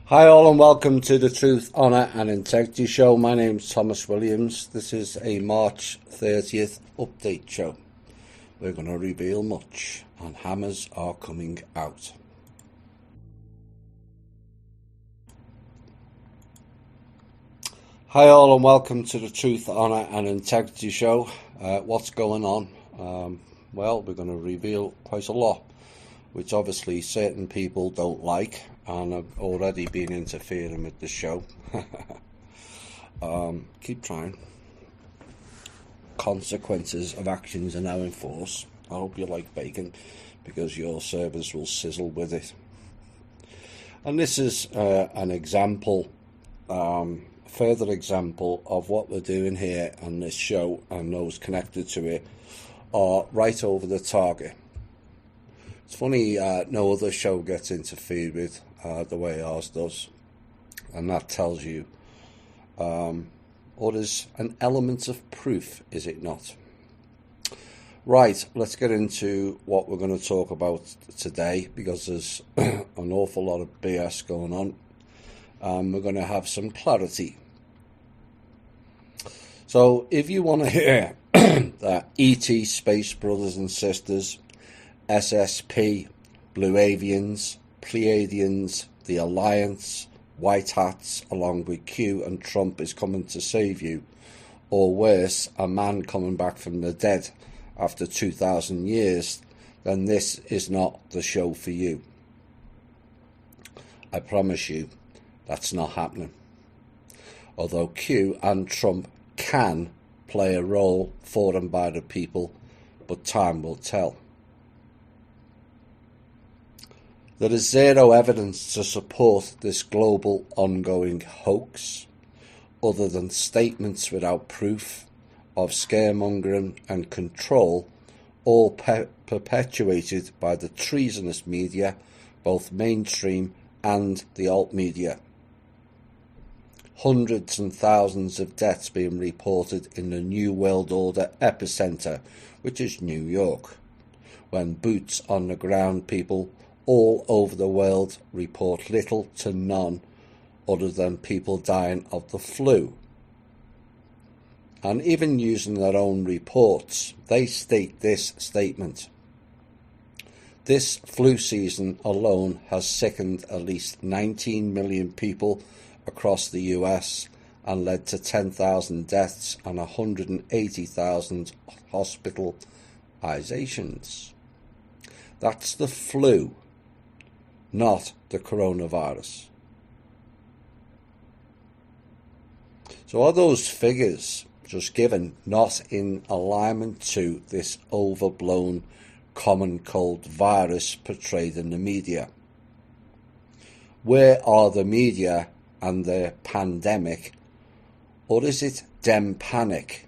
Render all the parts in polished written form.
Hi all and welcome to the Truth, Honour and Integrity Show. My name's Thomas Williams. This is a March 30th update show. We're going to reveal much and hammers are coming out. Hi all and welcome to the Truth, Honour and Integrity Show. What's going on? Well, we're going to reveal quite a lot, which obviously certain people don't like and have already been interfering with the show. Keep trying. Consequences of actions are now in force. I hope you like bacon, because your service will sizzle with it. And this is an example, further example of what we're doing here on this show, and those connected to it are right over the target. It's funny, no other show gets interfered with the way ours does, and that tells you, or is an element of proof, is it not? Right, let's get into what we're going to talk about today, because there's an awful lot of BS going on. We're going to have some clarity. So if you want to hear that ET Space Brothers and Sisters, SSP, Blue Avians, Pleiadians, the Alliance, White Hats, along with Q and Trump is coming to save you, or worse, a man coming back from the dead after 2,000 years, then this is not the show for you. I promise you, that's not happening. Although Q and Trump can play a role for and by the people, but time will tell. There is zero evidence to support this global ongoing hoax, other than statements without proof of scaremongering and control, all perpetuated by the treasonous media, both mainstream and the alt media. Hundreds and thousands of deaths being reported in the New World Order epicenter, which is New York, when boots on the ground people all over the world report little to none other than people dying of the flu. And even using their own reports, they state this statement: this flu season alone has sickened at least 19 million people across the US and led to 10,000 deaths and 180,000 hospitalizations. That's the flu, not the coronavirus. So are those figures just given not in alignment to this overblown common cold virus portrayed in the media? Where are the media and their pandemic, or is it dem panic?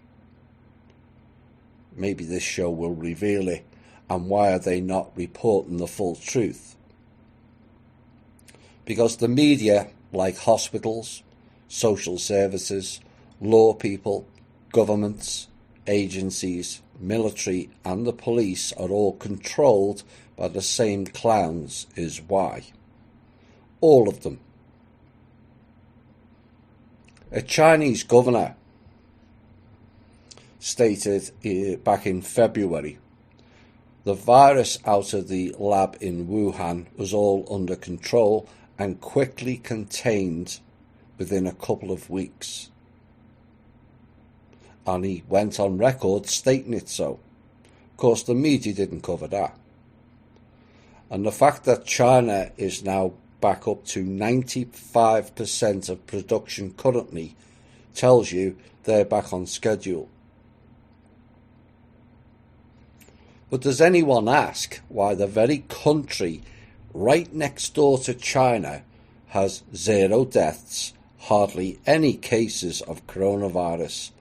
Maybe this show will reveal it. And why are they not reporting the full truth? Because the media, like hospitals, social services, law people, governments, agencies, military and the police are all controlled by the same clowns, is why. All of them. A Chinese governor stated back in February, the virus out of the lab in Wuhan was all under control and quickly contained within a couple of weeks. And he went on record stating it so. Of course, the media didn't cover that. And the fact that China is now back up to 95% of production currently tells you they're back on schedule. But does anyone ask why the very country right next door to China has 0 deaths, hardly any cases of coronavirus,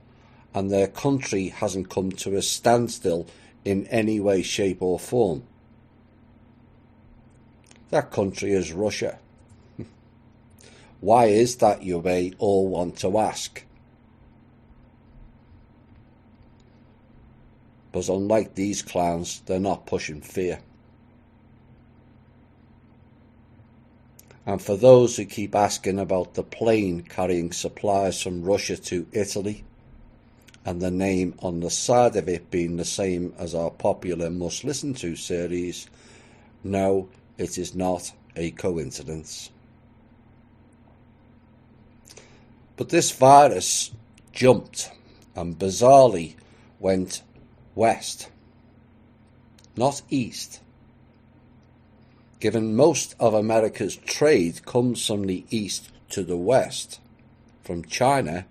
and their country hasn't come to a standstill in any way, shape or form? That country is Russia. Why is that, you may all want to ask? But unlike these clowns, they're not pushing fear. And for those who keep asking about the plane carrying supplies from Russia to Italy, and the name on the side of it being the same as our popular Must Listen To series, no, it is not a coincidence. But this virus jumped and bizarrely went west, not east. Given most of America's trade comes from the east to the west, from China,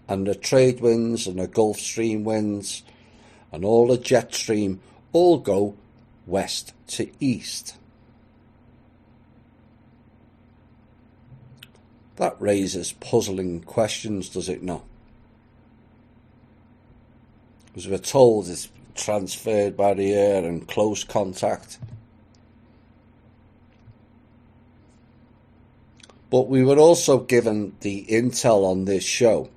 and the trade winds and the Gulf Stream winds and all the jet stream all go west to east. That raises puzzling questions, does it not? As we're told, it's transferred by the air and close contact. But we were also given the intel on this show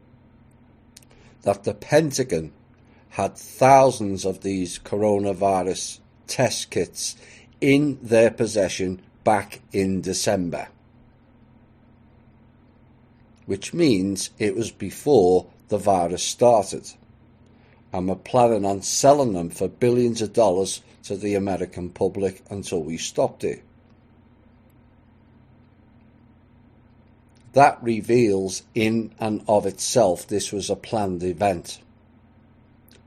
that the Pentagon had thousands of these coronavirus test kits in their possession back in December, which means it was before the virus started, and we're planning on selling them for billions of dollars to the American public until we stopped it. That reveals in and of itself this was a planned event,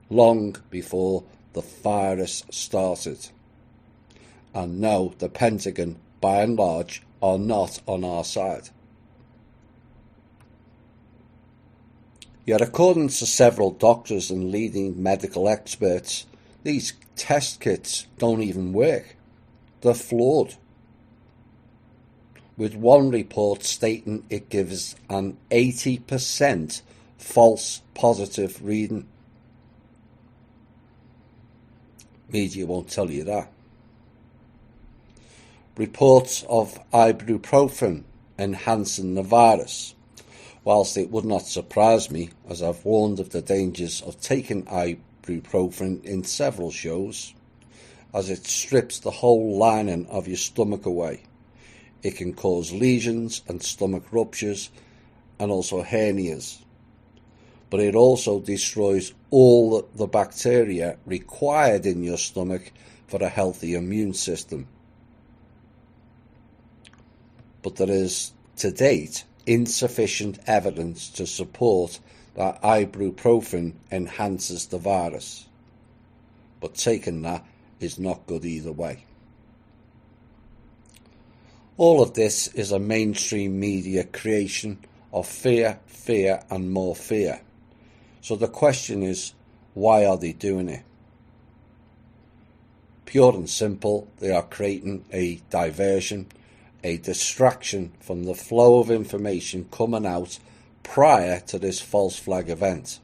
long before the virus started. And no, the Pentagon, by and large, are not on our side. Yet according to several doctors and leading medical experts, these test kits don't even work. They're flawed, with one report stating it gives an 80% false positive reading. Media won't tell you that. Reports of ibuprofen enhancing the virus. Whilst it would not surprise me, as I've warned of the dangers of taking ibuprofen in several shows, as it strips the whole lining of your stomach away. It can cause lesions and stomach ruptures and also hernias. But it also destroys all the bacteria required in your stomach for a healthy immune system. But there is, to date, insufficient evidence to support that ibuprofen enhances the virus. But taking that is not good either way. All of this is a mainstream media creation of fear, fear and more fear. So the question is, why are they doing it? Pure and simple, they are creating a diversion, a distraction from the flow of information coming out prior to this false flag event.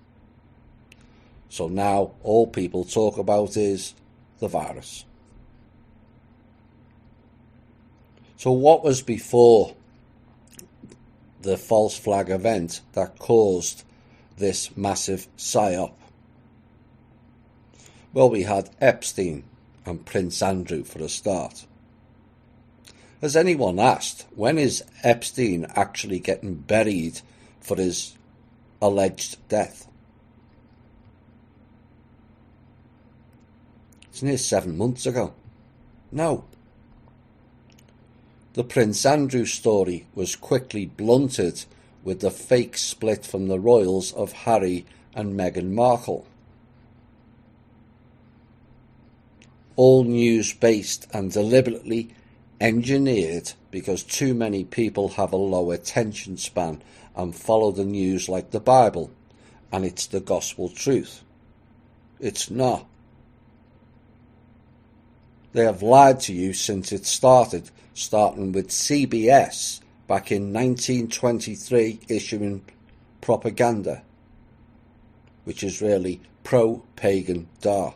So now all people talk about is the virus. So what was before the false flag event that caused this massive psyop? Well, we had Epstein and Prince Andrew for a start. Has anyone asked, when is Epstein actually getting buried for his alleged death? It's near 7 months ago. No. The Prince Andrew story was quickly blunted with the fake split from the royals of Harry and Meghan Markle. All news-based and deliberately engineered because too many people have a low attention span and follow the news like the Bible, and it's the gospel truth. It's not. They have lied to you since it started, starting with CBS back in 1923 issuing propaganda, which is really pro-pagan da.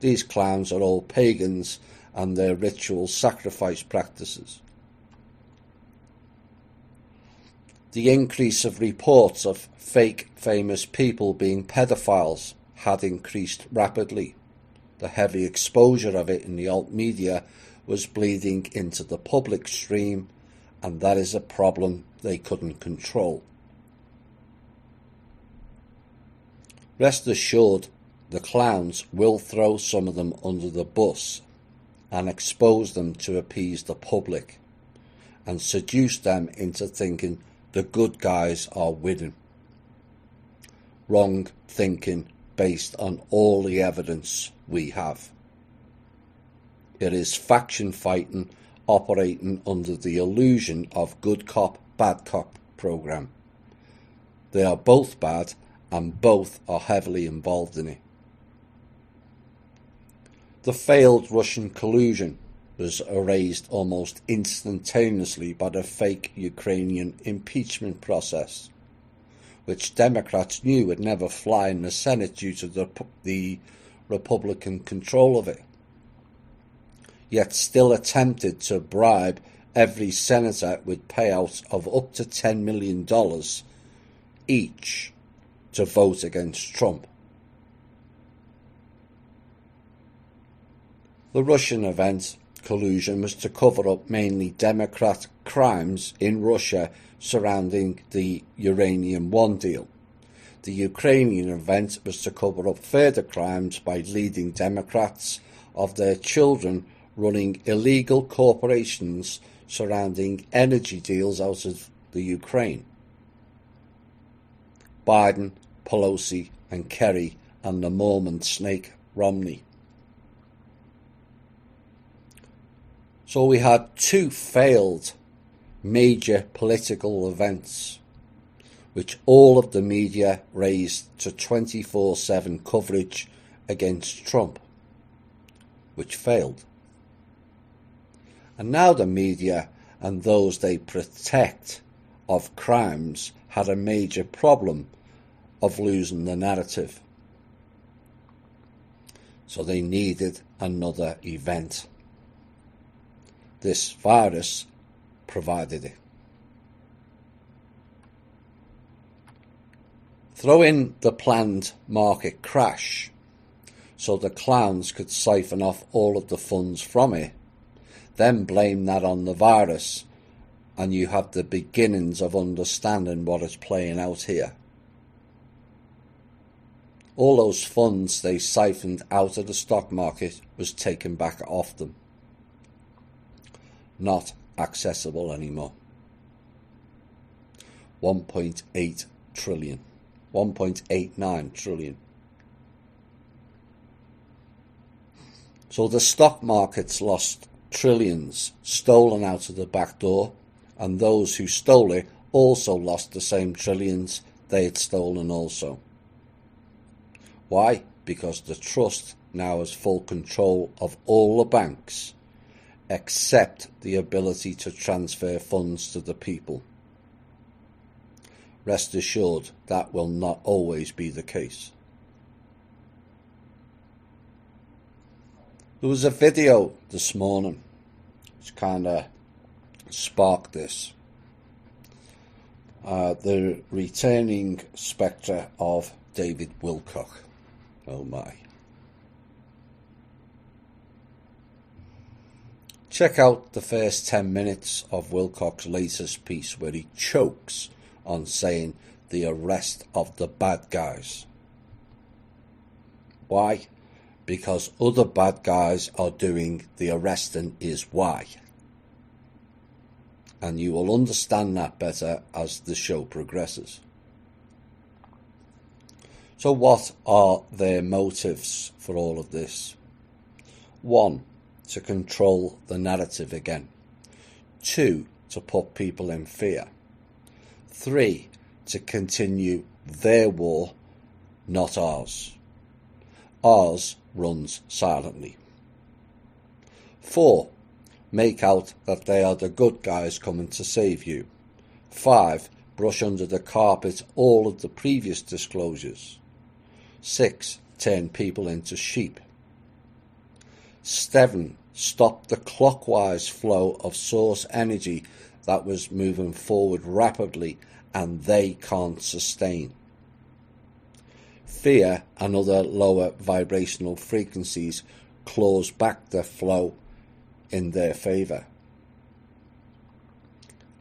These clowns are all pagans and their ritual sacrifice practices. The increase of reports of fake famous people being pedophiles had increased rapidly. The heavy exposure of it in the alt media was bleeding into the public stream, and that is a problem they couldn't control. Rest assured, the clowns will throw some of them under the bus and expose them to appease the public and seduce them into thinking the good guys are winning. Wrong thinking based on all the evidence we have. It is faction fighting operating under the illusion of good cop, bad cop program. They are both bad and both are heavily involved in it. The failed Russian collusion was erased almost instantaneously by the fake Ukrainian impeachment process, which Democrats knew would never fly in the Senate due to the Republican control of it, yet still attempted to bribe every senator with payouts of up to $10 million each to vote against Trump. The Russian event collusion was to cover up mainly Democrat crimes in Russia surrounding the Uranium One deal. The Ukrainian event was to cover up further crimes by leading Democrats of their children running illegal corporations surrounding energy deals out of the Ukraine. Biden, Pelosi and Kerry and the Mormon snake Romney. So we had two failed major political events, which all of the media raised to 24/7 coverage against Trump, which failed. And now the media and those they protect of crimes had a major problem of losing the narrative. So they needed another event. This virus provided it. Throw in the planned market crash so the clowns could siphon off all of the funds from it, then blame that on the virus, and you have the beginnings of understanding what is playing out here. All those funds they siphoned out of the stock market was taken back off them. Not accessible anymore. 1.8 trillion. 1.89 trillion. So the stock markets lost trillions stolen out of the back door, and those who stole it also lost the same trillions they had stolen also. Why? Because the trust now has full control of all the banks, except the ability to transfer funds to the people. Rest assured, that will not always be the case. There was a video this morning which kind of sparked this. The returning spectre of David Wilcock. Oh my. Check out the first 10 minutes of Wilcock's latest piece where he chokes on saying the arrest of the bad guys. Why? Because other bad guys are doing the arresting is why. And you will understand that better as the show progresses. So what are their motives for all of this? 1, to control the narrative again. 2, to put people in fear. 3, to continue their war, not ours. Ours runs silently. 4, make out that they are the good guys coming to save you. 5, brush under the carpet all of the previous disclosures. 6, turn people into sheep. 7, stop the clockwise flow of source energy that was moving forward rapidly and they can't sustain. Fear and other lower vibrational frequencies claws back the flow in their favour.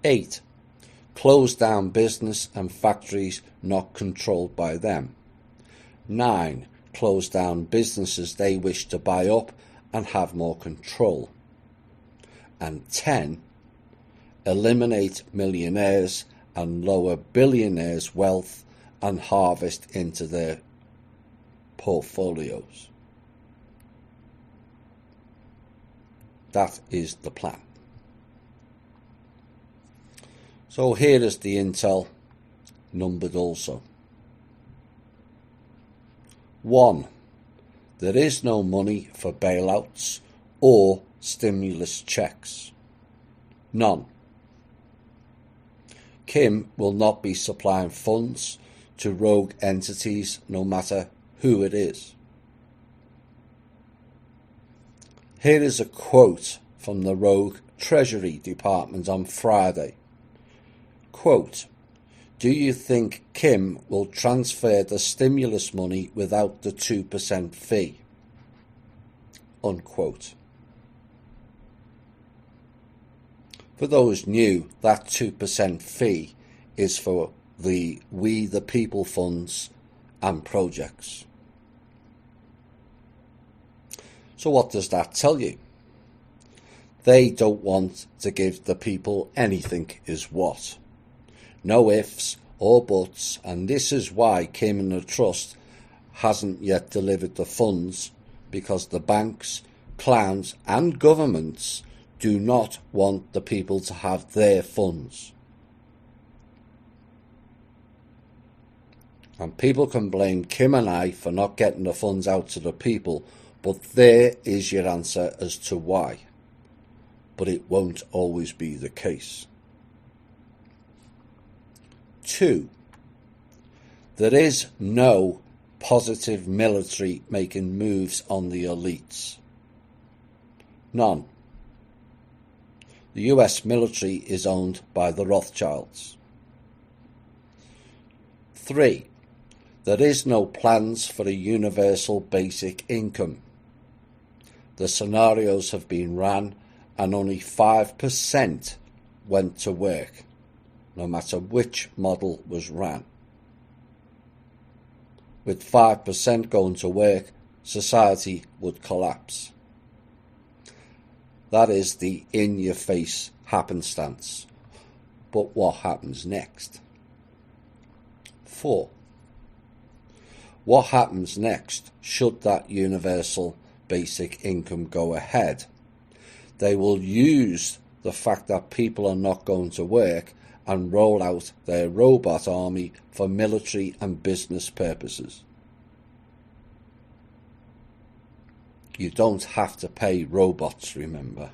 8. Close down business and factories not controlled by them. 9. Close down businesses they wish to buy up and have more control. And 10. Eliminate millionaires and lower billionaires' wealth and harvest into their portfolios. That is the plan. So here is the intel, numbered also. 1. There is no money for bailouts or stimulus checks. None. Kim will not be supplying funds to rogue entities, no matter who it is. Here is a quote from the rogue Treasury Department on Friday. Quote, "Do you think Kim will transfer the stimulus money without the 2% fee?" Unquote. For those new, that 2% fee is for the We the People funds and projects. So what does that tell you? They don't want to give the people anything is what. No ifs or buts, and this is why Kim and the Trust hasn't yet delivered the funds, because the banks, clowns and governments do not want the people to have their funds. And people can blame Kim and I for not getting the funds out to the people, but there is your answer as to why. But it won't always be the case. 2. There is no positive military making moves on the elites. None. The US military is owned by the Rothschilds. 3. There is no plans for a universal basic income. The scenarios have been ran and only 5% went to work, no matter which model was ran. With 5% going to work, society would collapse. That is the in-your-face happenstance. But what happens next? 4. What happens next should that universal basic income go ahead? They will use the fact that people are not going to work and roll out their robot army for military and business purposes. You don't have to pay robots, remember.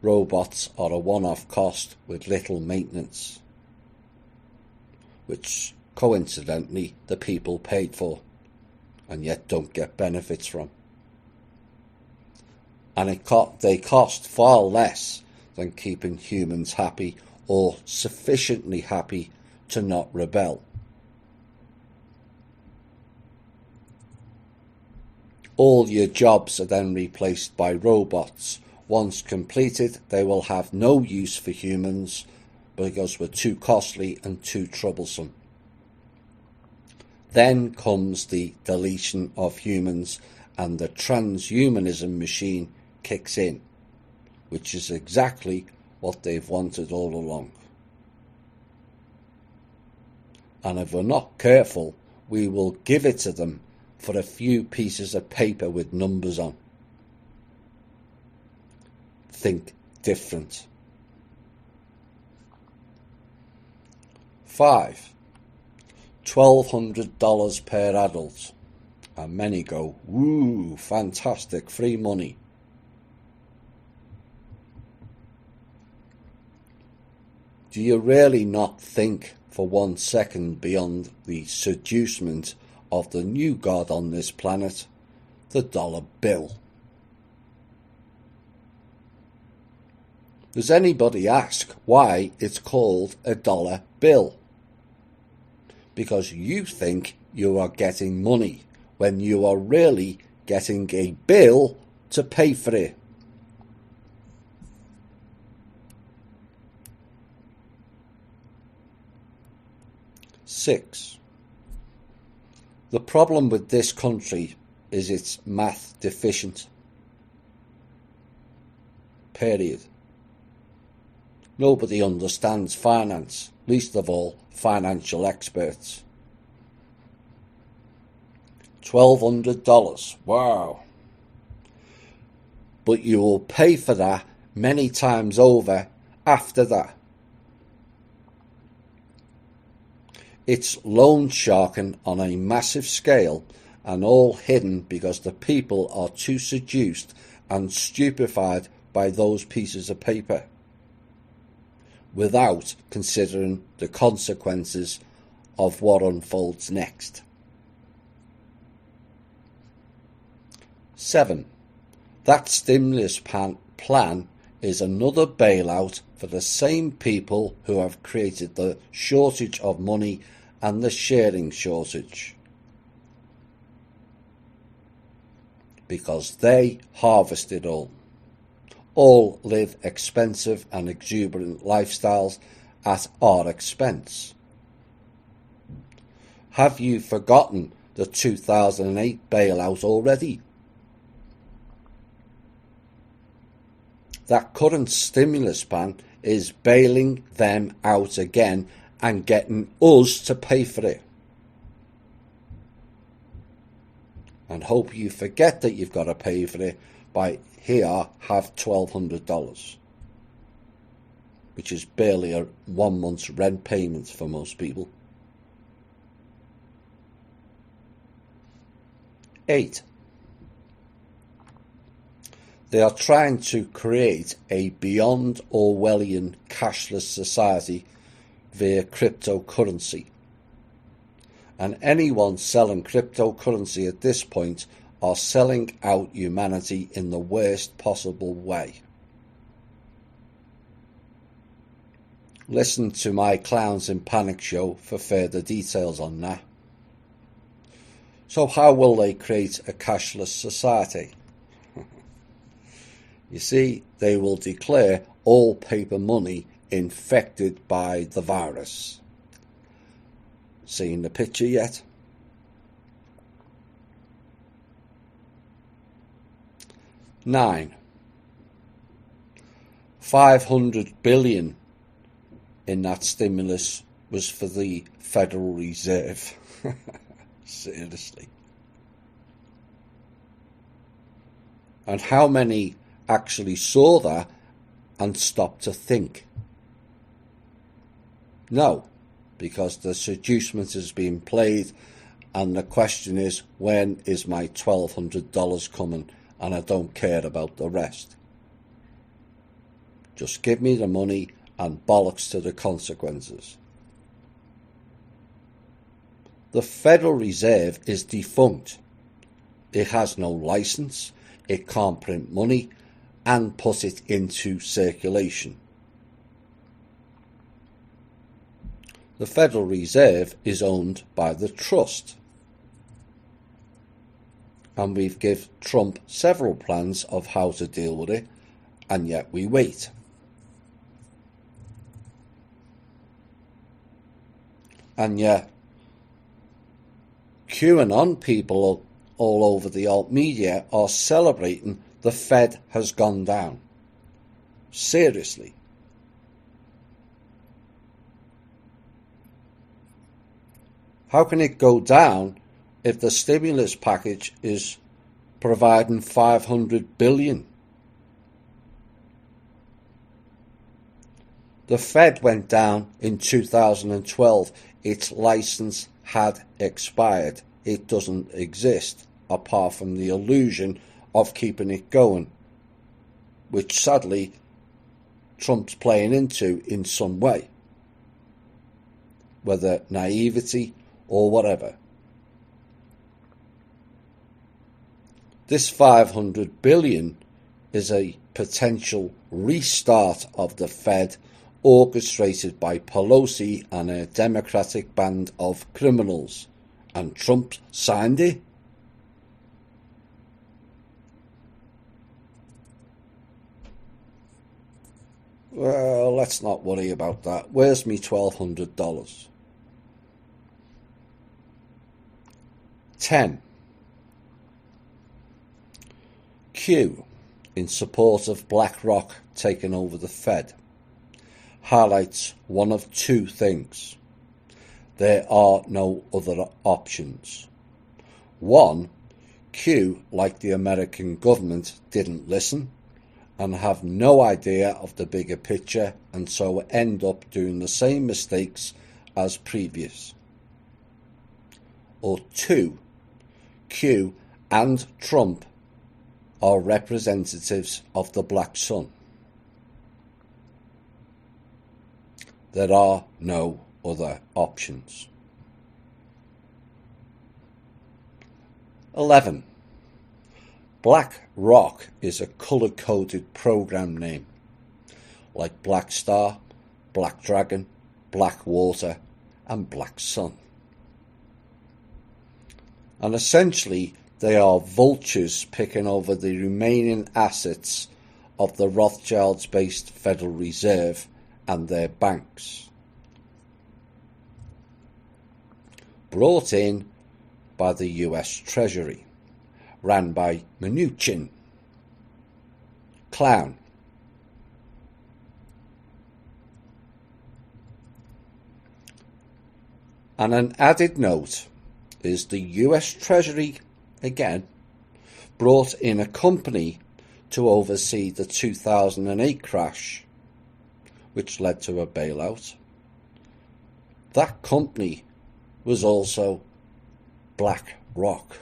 Robots are a one-off cost with little maintenance, which coincidentally the people paid for and yet don't get benefits from. And they cost far less than keeping humans happy or sufficiently happy to not rebel. All your jobs are then replaced by robots. Once completed, they will have no use for humans because we're too costly and too troublesome. Then comes the deletion of humans and the transhumanism machine kicks in, which is exactly what they've wanted all along. And if we're not careful, we will give it to them for a few pieces of paper with numbers on. Think different. 5. $1,200 per adult. And many go, woo, fantastic, free money. Do you really not think for 1 second beyond the seducement of the new god on this planet, the dollar bill? Does anybody ask why it's called a dollar bill? Because you think you are getting money when you are really getting a bill to pay for it. 6. The problem with this country is it's math deficient. Period. Nobody understands finance, least of all financial experts. $1,200. Wow. But you will pay for that many times over after that. It's loan sharking on a massive scale, and all hidden because the people are too seduced and stupefied by those pieces of paper, without considering the consequences of what unfolds next. 7. That stimulus plan is another bailout for the same people who have created the shortage of money and the sharing shortage, because they harvest it all. All live expensive and exuberant lifestyles at our expense. Have you forgotten the 2008 bailout already? That current stimulus plan is bailing them out again and getting us to pay for it. And hope you forget that you've got to pay for it by here, have $1,200, which is barely a 1 month's rent payment for most people. 8. They are trying to create a beyond Orwellian cashless society via cryptocurrency. And anyone selling cryptocurrency at this point are selling out humanity in the worst possible way. Listen to my Clowns in Panic show for further details on that. So how will they create a cashless society? You see, they will declare all paper money infected by the virus. Seen the picture yet? 9. 500 billion in that stimulus was for the Federal Reserve. Seriously. And how many actually saw that and stopped to think? No, because the seducement has been played, and the question is, when is my $1,200 coming? And I don't care about the rest. Just give me the money and bollocks to the consequences. The Federal Reserve is defunct. It has no license, it can't print money and put it into circulation. The Federal Reserve is owned by the Trust. And we've given Trump several plans of how to deal with it, and yet we wait. And yet, QAnon people all over the alt media are celebrating the Fed has gone down. Seriously. How can it go down if the stimulus package is providing 500 billion? The Fed went down in 2012. Its license had expired. It doesn't exist apart from the illusion of keeping it going, which sadly Trump's playing into in some way, whether naivety or whatever. This 500 billion is a potential restart of the Fed, orchestrated by Pelosi and a Democratic band of criminals, and Trump signed it. Well, let's not worry about that. Where's me $1,200? 10. Q, in support of BlackRock taking over the Fed, highlights one of two things. There are no other options. One, Q, like the American government, didn't listen and have no idea of the bigger picture, and so end up doing the same mistakes as previous. Or two, Q and Trump are representatives of the black sun. There are no other options. 11. BlackRock is a colour-coded program name, like Black Star, Black Dragon, Blackwater, and Black Sun. And essentially, they are vultures picking over the remaining assets of the Rothschilds-based Federal Reserve and their banks. Brought in by the US Treasury, ran by Mnuchin. Clown. And an added note is the US Treasury, again, brought in a company to oversee the 2008 crash, which led to a bailout. That company was also BlackRock.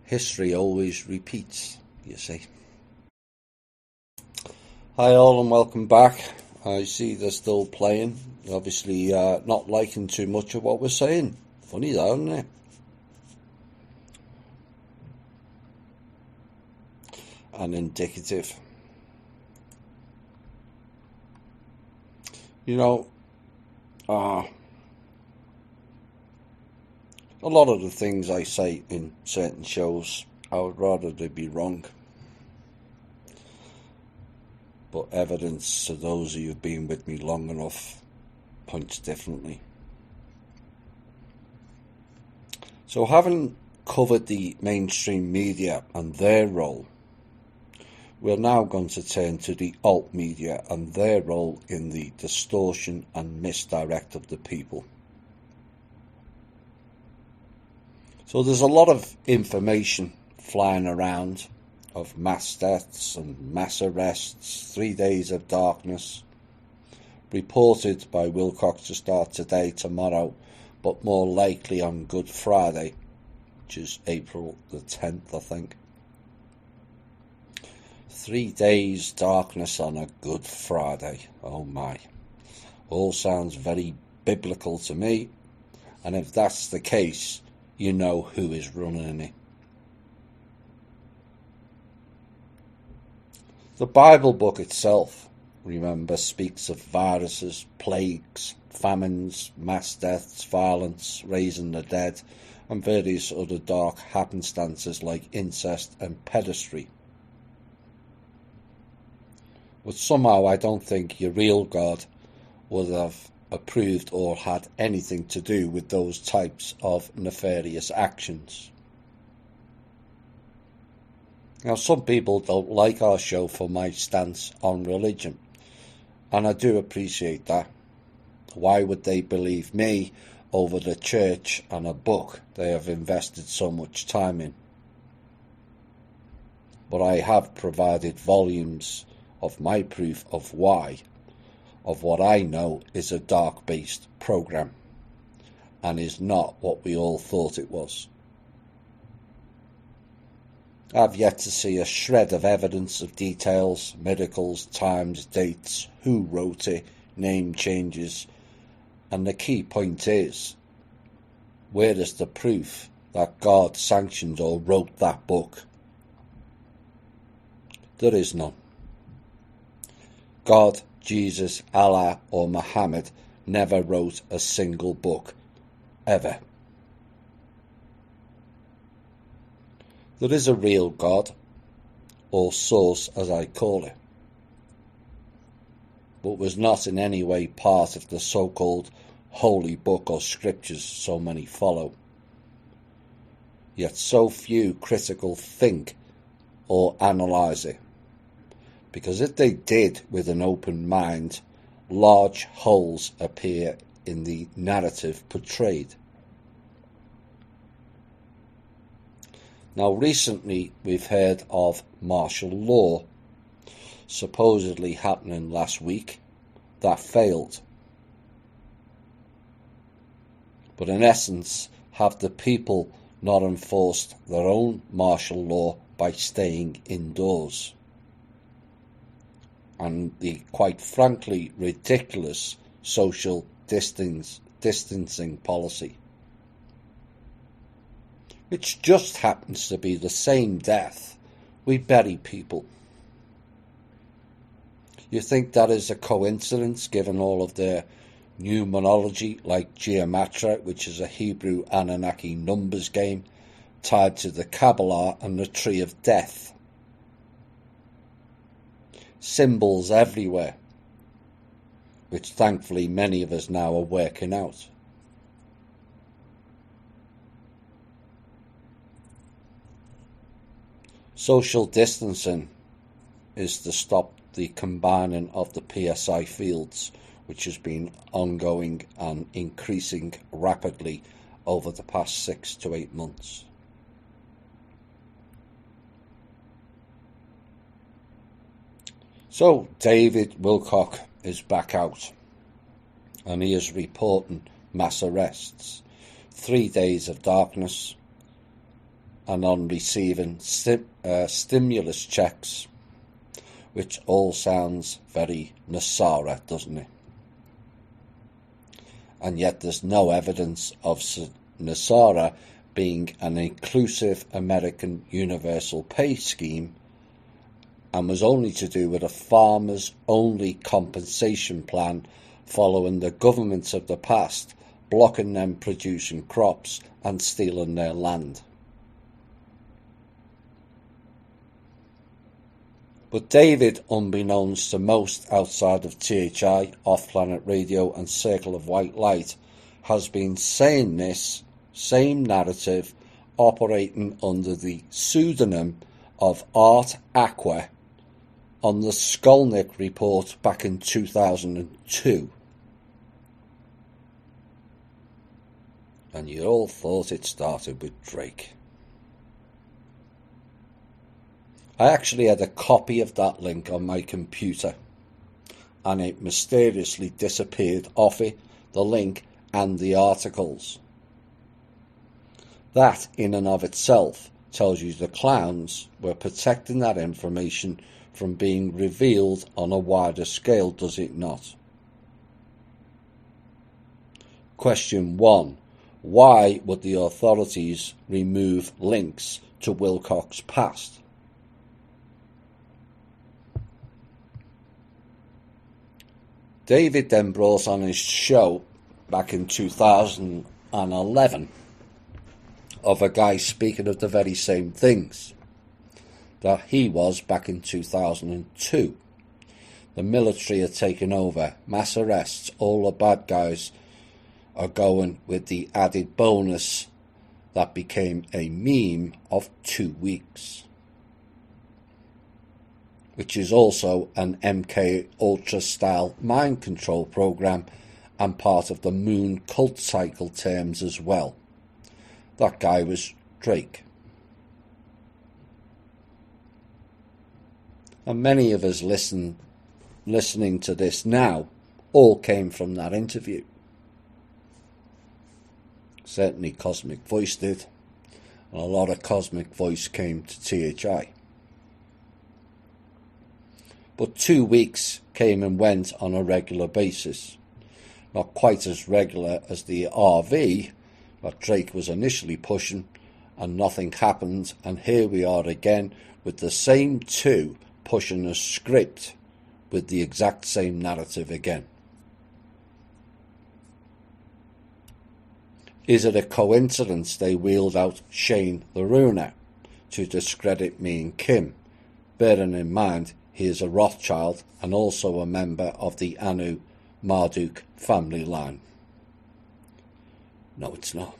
History always repeats, you see. Hi all and welcome back. I see they're still playing. Obviously not liking too much of what we're saying. Funny though, isn't it? And indicative. You know, a lot of the things I say in certain shows, I would rather they be wrong. But evidence to those of you who've been with me long enough points differently. So having covered the mainstream media and their role, we're now going to turn to the alt media and their role in the distortion and misdirect of the people. So there's a lot of information flying around of mass deaths and mass arrests, 3 days of darkness, reported by Wilcox to start today, tomorrow, but more likely on Good Friday, which is April the 10th, I think. 3 days darkness on a Good Friday. Oh my. All sounds very biblical to me. And if that's the case, you know who is running it. The Bible book itself, remember, speaks of viruses, plagues, famines, mass deaths, violence, raising the dead, and various other dark happenstances like incest and pedestry. But somehow I don't think your real God would have approved or had anything to do with those types of nefarious actions. Now, some people don't like our show for my stance on religion, and I do appreciate that. Why would they believe me over the church and a book they have invested so much time in? But I have provided volumes of my proof of why, of what I know is a dark-based program, and is not what we all thought it was. I've yet to see a shred of evidence of details, miracles, times, dates, who wrote it, name changes, and the key point is, where is the proof that God sanctioned or wrote that book? There is none. God, Jesus, Allah, or Muhammad never wrote a single book, ever. There is a real God, or source as I call it, but was not in any way part of the so-called holy book or scriptures so many follow. Yet so few critical think or analyse it, because if they did with an open mind, large holes appear in the narrative portrayed. Now recently we've heard of martial law supposedly happening last week that failed. But in essence, have the people not enforced their own martial law by staying indoors? And the quite frankly ridiculous social distancing policy, which just happens to be the same death we bury people. You think that is a coincidence, given all of their numerology, like Gematria, which is a Hebrew Anunnaki numbers game tied to the Kabbalah and the Tree of Death? Symbols everywhere, which thankfully many of us now are working out. Social distancing is to stop the combining of the PSI fields, which has been ongoing and increasing rapidly over the past 6 to 8 months. So David Wilcock is back out, and he is reporting mass arrests, 3 days of darkness, and on receiving stimulus checks, which all sounds very Nasara, doesn't it? And yet there's no evidence of Nasara being an inclusive American universal pay scheme, and was only to do with a farmers-only compensation plan following the governments of the past blocking them producing crops and stealing their land. But David, unbeknownst to most outside of THI, Off Planet Radio and Circle of White Light, has been saying this same narrative operating under the pseudonym of Art Aqua on the Skolnick report back in 2002. And you all thought it started with Drake. I actually had a copy of that link on my computer, and it mysteriously disappeared off it, the link and the articles. That in and of itself tells you the clowns were protecting that information from being revealed on a wider scale, does it not? Question 1. Why would the authorities remove links to Wilcock's past? David then brought on his show back in 2011 of a guy speaking of the very same things that he was back in 2002. The military are taking over, mass arrests, all the bad guys are going, with the added bonus that became a meme of 2 weeks, which is also an MK Ultra style mind control program and part of the moon cult cycle terms as well. That guy was Drake. And many of us listening to this now all came from that interview. Certainly Cosmic Voice did, and a lot of Cosmic Voice came to THI. But 2 weeks came and went on a regular basis. Not quite as regular as the RV that Drake was initially pushing, and nothing happened, and here we are again with the same two pushing a script with the exact same narrative again. Is it a coincidence they wheeled out Shane the Ruiner to discredit me and Kim, bearing in mind he is a Rothschild and also a member of the Anu Marduk family line? No, it's not.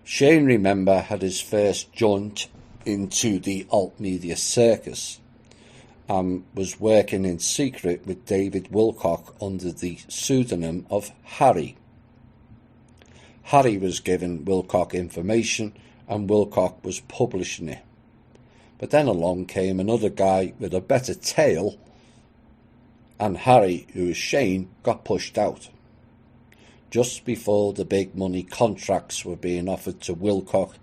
Shane, remember, had his first jaunt into the alt media circus and was working in secret with David Wilcock under the pseudonym of Harry. Harry was giving Wilcock information and Wilcock was publishing it. But then along came another guy with a better tale, and Harry, who was Shane, got pushed out. Just before the big money contracts were being offered to Wilcock,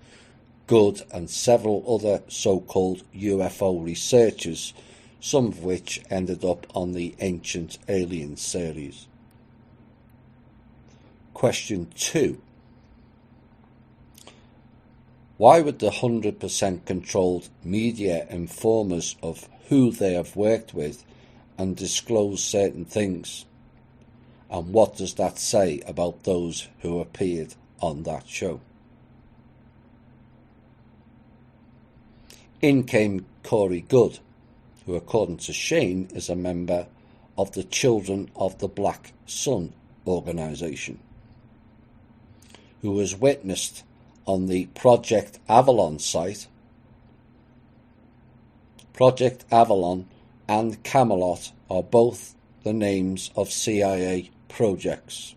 Good and several other so-called UFO researchers, some of which ended up on the Ancient Aliens series. Question 2. Why would the 100% controlled media inform us of who they have worked with and disclose certain things? And what does that say about those who appeared on that show? In came Corey Good, who according to Shane is a member of the Children of the Black Sun organisation, who was witnessed on the Project Avalon site. Project Avalon and Camelot are both the names of CIA projects,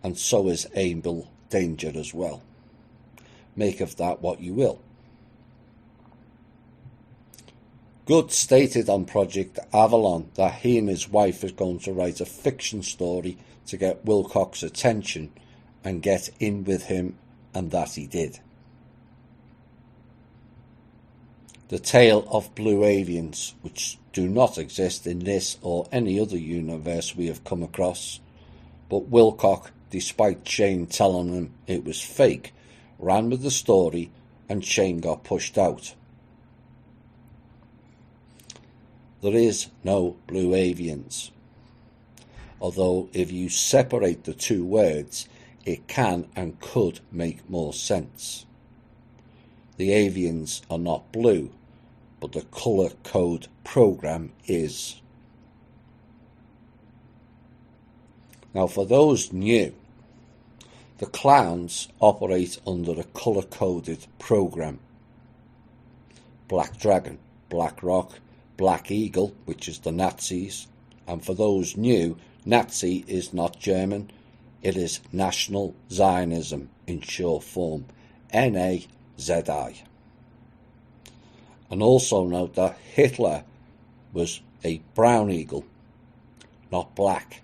and so is Able Danger as well. Make of that what you will. Good stated on Project Avalon that he and his wife is going to write a fiction story to get Wilcock's attention and get in with him, and that he did. The tale of blue avians, which do not exist in this or any other universe we have come across, but Wilcock, despite Shane telling him it was fake, ran with the story and Shane got pushed out. There is no blue avians, although if you separate the two words, it can and could make more sense. The avians are not blue, but the colour code program is. Now, for those new, the clowns operate under a colour-coded program. Black Dragon, Black Rock, Black Eagle, which is the Nazis, and for those new, Nazi is not German, it is National Zionism in short form, N-A-Z-I. And also note that Hitler was a brown eagle, not black,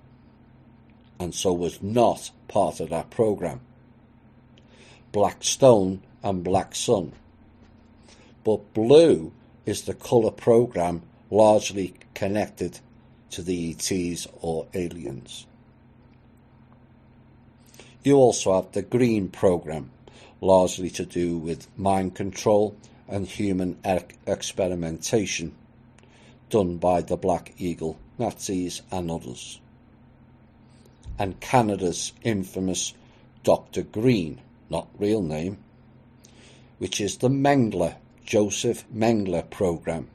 and so was not part of that program. Black Stone and Black Sun. But blue is the colour program largely connected to the ETs or aliens. You also have the green program, largely to do with mind control and human experimentation, done by the Black Eagle, Nazis and others. And Canada's infamous Dr. Green, not real name, which is the Mengele, Joseph Mengele program,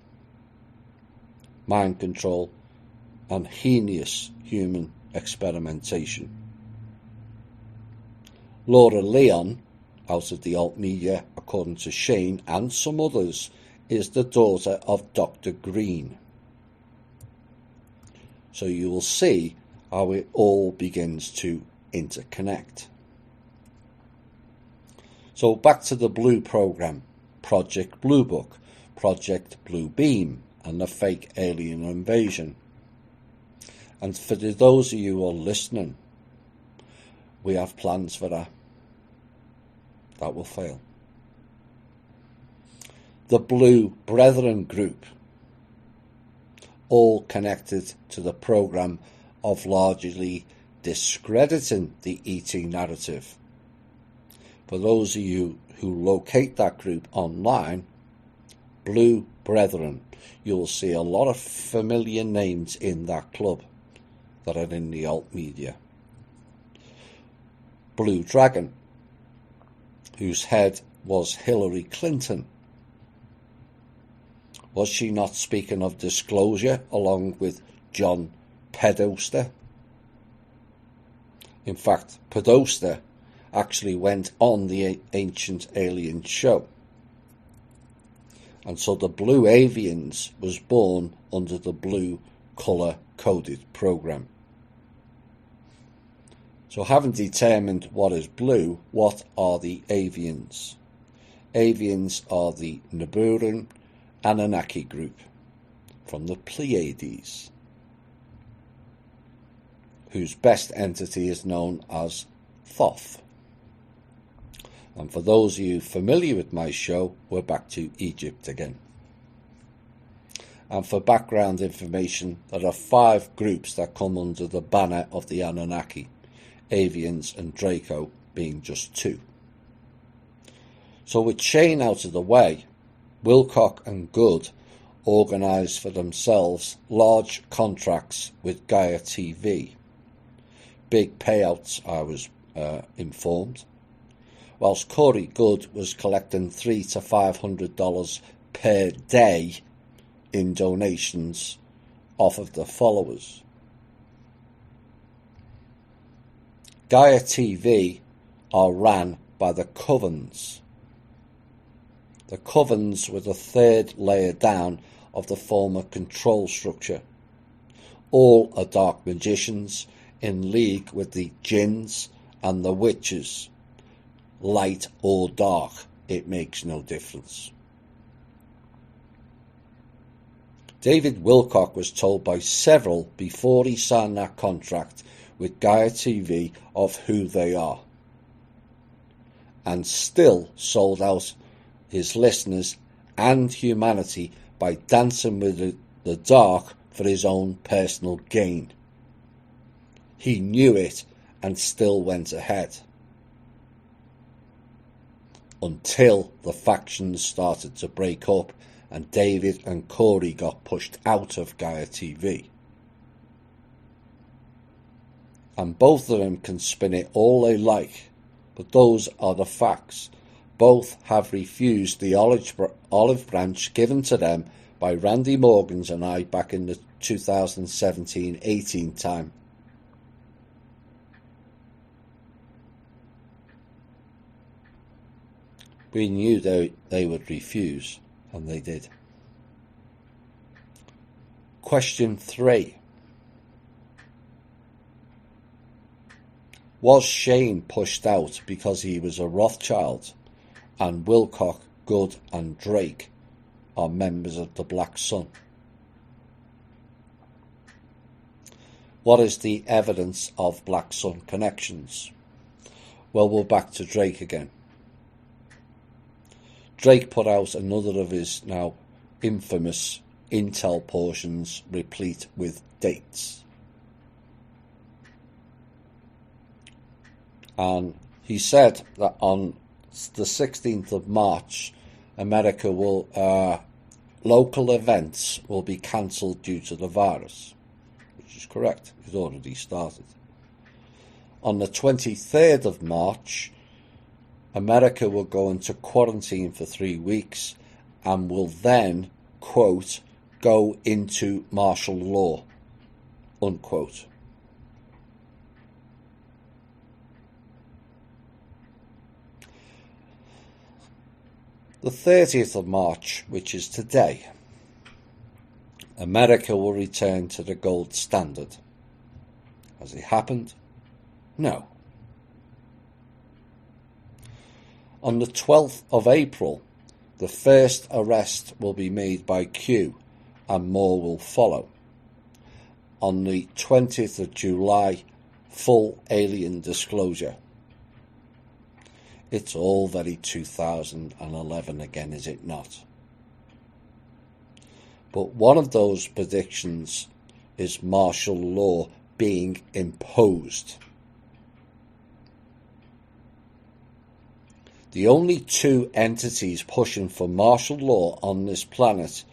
mind control and heinous human experimentation. Laura Leon, out of the alt media, according to Shane and some others, is the daughter of Dr. Green. So you will see how it all begins to interconnect. So back to the blue program, Project Blue Book, Project Blue Beam, and the fake alien invasion. And for those of you who are listening, we have plans for that. That will fail. The Blue Brethren group, all connected to the program of largely discrediting the ET narrative. For those of you who locate that group online, Blue Brethren, you'll see a lot of familiar names in that club that are in the alt media. Blue Dragon, whose head was Hillary Clinton. Was she not speaking of disclosure along with John Pedoster? In fact, Podesta actually went on the Ancient Aliens show. And so the Blue Avians was born under the blue colour-coded program. So having determined what is blue, what are the Avians? Avians are the Nibiru Anunnaki group from the Pleiades, whose best entity is known as Thoth. And for those of you familiar with my show, we're back to Egypt again. And for background information, there are 5 groups that come under the banner of the Anunnaki, Avians and Draco being just 2. So with Shane out of the way, Wilcock and Good organised for themselves large contracts with Gaia TV. Big payouts, I was informed, whilst Corey Good was collecting $300 to $500 per day in donations off of the followers. Gaia TV are ran by the Covens. The Covens were the 3rd layer down of the former control structure. All are dark magicians in league with the jinns and the witches. Light or dark, it makes no difference. David Wilcock was told by several before he signed that contract with Gaia TV of who they are, and still sold out his listeners and humanity by dancing with the dark for his own personal gain. He knew it and still went ahead, until the factions started to break up and David and Corey got pushed out of Gaia TV. And both of them can spin it all they like, but those are the facts. Both have refused the olive branch given to them by Randy Morgans and I back in the 2017-18 time. We knew they would refuse, and they did. Question 3. Was Shane pushed out because he was a Rothschild, and Wilcock, Good and Drake are members of the Black Sun? What is the evidence of Black Sun connections? Well, we're back to Drake again. Drake put out another of his now infamous intel portions replete with dates. And he said that on the 16th of March, America will, local events will be cancelled due to the virus, which is correct. It already started. On the 23rd of March, America will go into quarantine for 3 weeks and will then, quote, go into martial law, unquote. The 30th of March, which is today, America will return to the gold standard. Has it happened? No. On the 12th of April, the first arrest will be made by Q and more will follow. On the 20th of July, full alien disclosure. It's all very 2011 again, is it not? But one of those predictions is martial law being imposed. The only 2 entities pushing for martial law on this planet,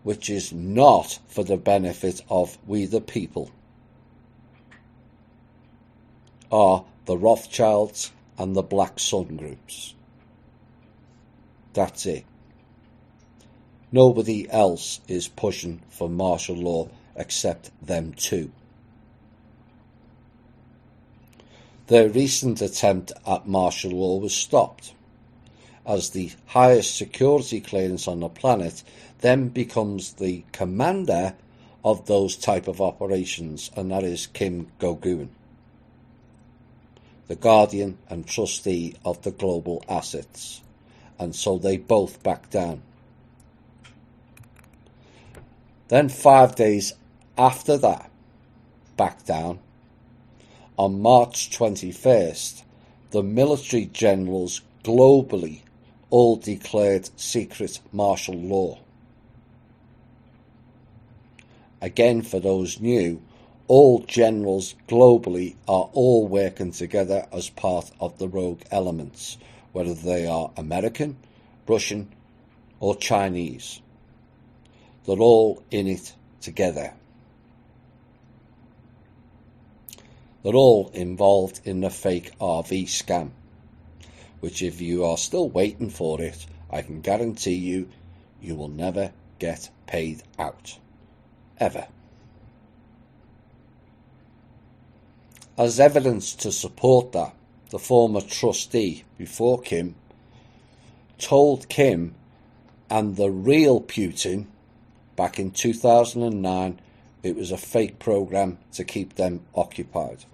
which is not for the benefit of we the people, are the Rothschilds and the Black Sun groups. That's it. Nobody else is pushing for martial law except them 2. Their recent attempt at martial law was stopped, as the highest security clearance on the planet then becomes the commander of those type of operations, and that is Kim Go-Eun, the guardian and trustee of the global assets, and so they both back down. Then 5 days after that back down, on March 21st, the military generals globally all declared secret martial law. Again, for those new, all generals globally are all working together as part of the rogue elements, whether they are American, Russian, or Chinese. They're all in it together. They're all involved in the fake RV scam, which if you are still waiting for it, I can guarantee you, you will never get paid out. Ever. As evidence to support that, the former trustee before Kim told Kim and the real Putin back in 2009 it was a fake program to keep them occupied.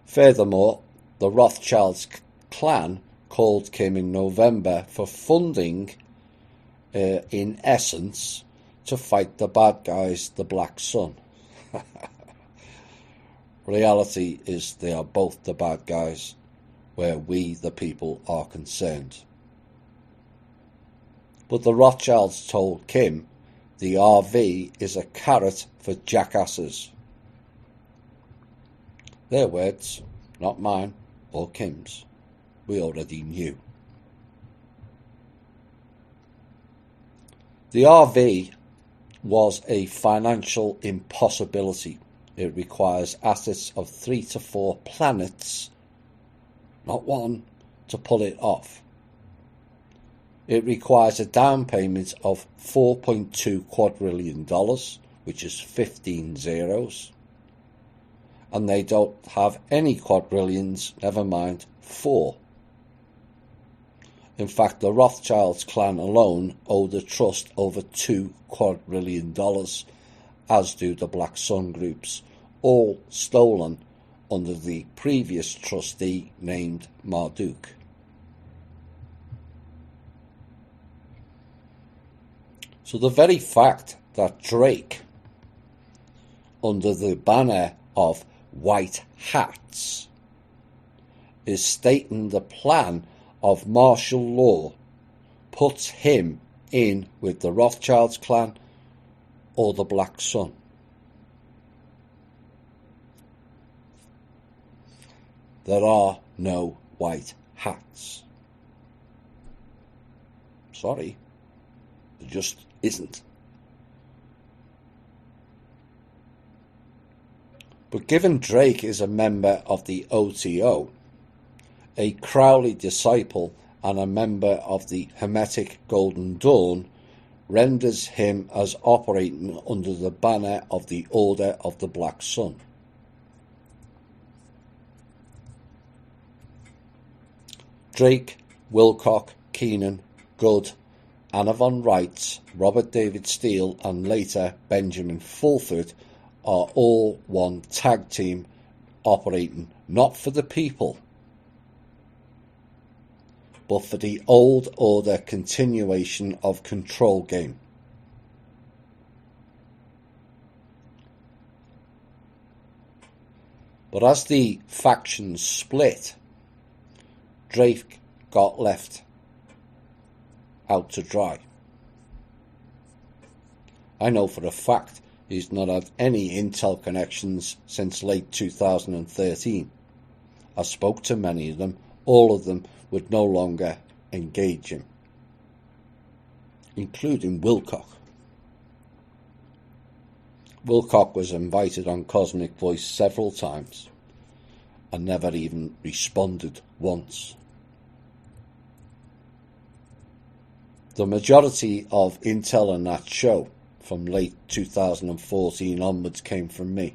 Furthermore, the Rothschilds clan called Kim in November for funding, in essence, to fight the bad guys, the Black Sun. Reality is they are both the bad guys, where we, the people, are concerned. But the Rothschilds told Kim the RV is a carrot for jackasses. Their words, not mine or Kim's. We already knew. The RV was a financial impossibility. It requires assets of 3 to 4 planets, not one, to pull it off. It requires a down payment of $4.2 quadrillion, which is 15 zeros. And they don't have any quadrillions, never mind 4. In fact, the Rothschilds clan alone owe the trust over $2 quadrillion, as do the Black Sun groups, all stolen under the previous trustee named Marduk. So the very fact that Drake, under the banner of White Hats, is stating the plan of martial law puts him in with the Rothschilds clan or the Black Sun. There are no white hats. Sorry, there just isn't. But given Drake is a member of the OTO, a Crowley disciple and a member of the Hermetic Golden Dawn, renders him as operating under the banner of the Order of the Black Sun. Drake, Wilcock, Keenan, Good, Anna von Reitz, Robert David Steele, and later Benjamin Fulford are all one tag team operating not for the people, but for the old order continuation of control game. But as the factions split, Drake got left out to dry. I know for a fact he's not had any intel connections since late 2013. I spoke to many of them. All of them would no longer engage him, including Wilcock. Wilcock was invited on Cosmic Voice several times and never even responded once. The majority of intel on that show from late 2014 onwards came from me.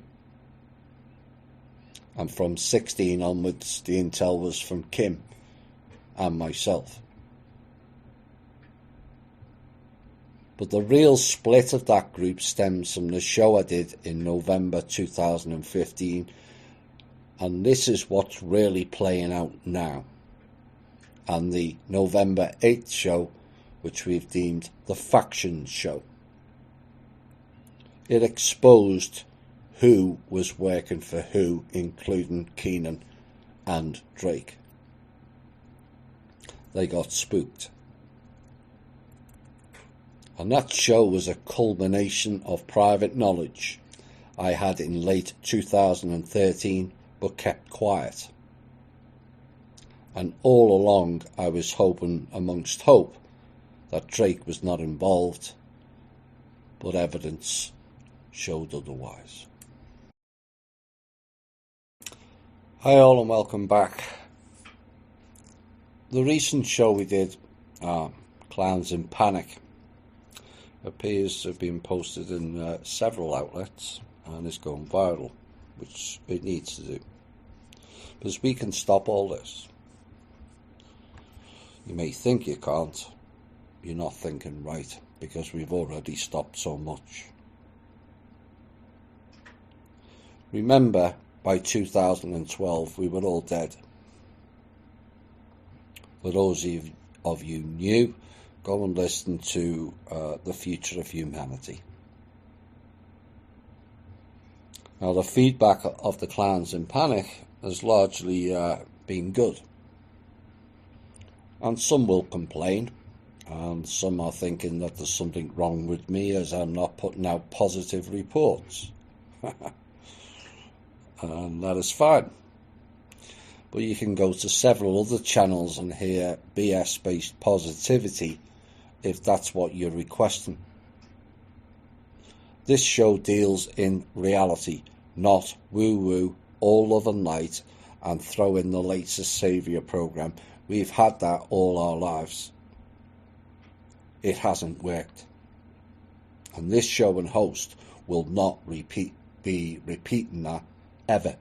and from 16 onwards the intel was from Kim and myself. But the real split of that group stems from the show I did in November 2015, and this is what's really playing out now. And the November 8th show, which we've deemed the Factions Show. It exposed who was working for who, including Keenan and Drake. They got spooked. And that show was a culmination of private knowledge I had in late 2013 but kept quiet. And all along I was hoping amongst hope that Drake was not involved, but evidence showed otherwise. Hi all and welcome back. The recent show we did, Clowns in Panic, appears to have been posted in several outlets and is going viral, which it needs to do. Because we can stop all this. You may think you can't. You're not thinking right, because we've already stopped so much. Remember, by 2012 we were all dead. For those of you new, go and listen to The Future of Humanity. Now, the feedback of the Clowns in Panic has largely been good. And some will complain, and some are thinking that there's something wrong with me as I'm not putting out positive reports. And that is fine. But you can go to several other channels and hear BS-based positivity if that's what you're requesting. This show deals in reality, not woo-woo, all other night, and throw in the latest saviour programme. We've had that all our lives. It hasn't worked. And this show and host will not be repeating that ever.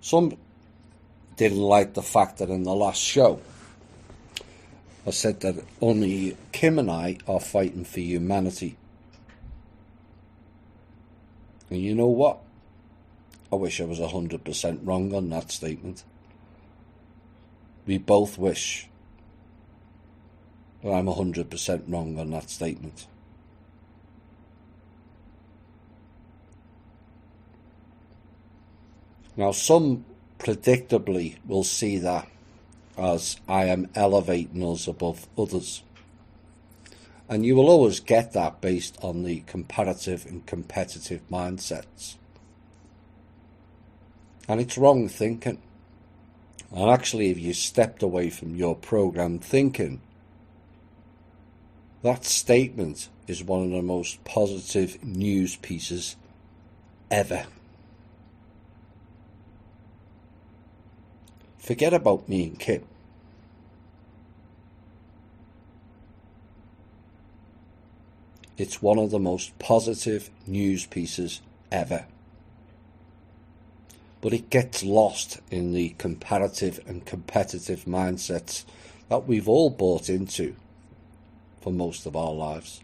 Some didn't like the fact that in the last show I said that only Kim and I are fighting for humanity. And you know what? I wish I was 100% wrong on that statement. We both wish that I'm 100% wrong on that statement. Now, some predictably will see that as I am elevating us above others. And you will always get that based on the comparative and competitive mindsets. And it's wrong thinking. And actually, if you stepped away from your programmed thinking, that statement is one of the most positive news pieces ever. Forget about me and Kim. It's one of the most positive news pieces ever. But it gets lost in the comparative and competitive mindsets that we've all bought into for most of our lives.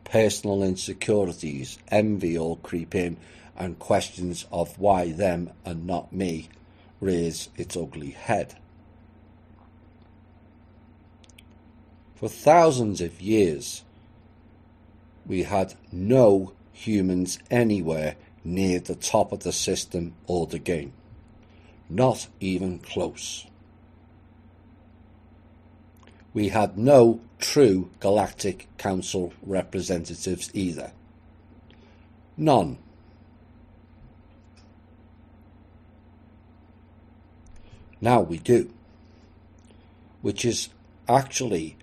Personal insecurities, envy all creep in, and questions of why them and not me rears its ugly head. For thousands of years, we had no humans anywhere near the top of the system or the game. Not even close. We had no true Galactic Council representatives either. None. Now we do, which is actually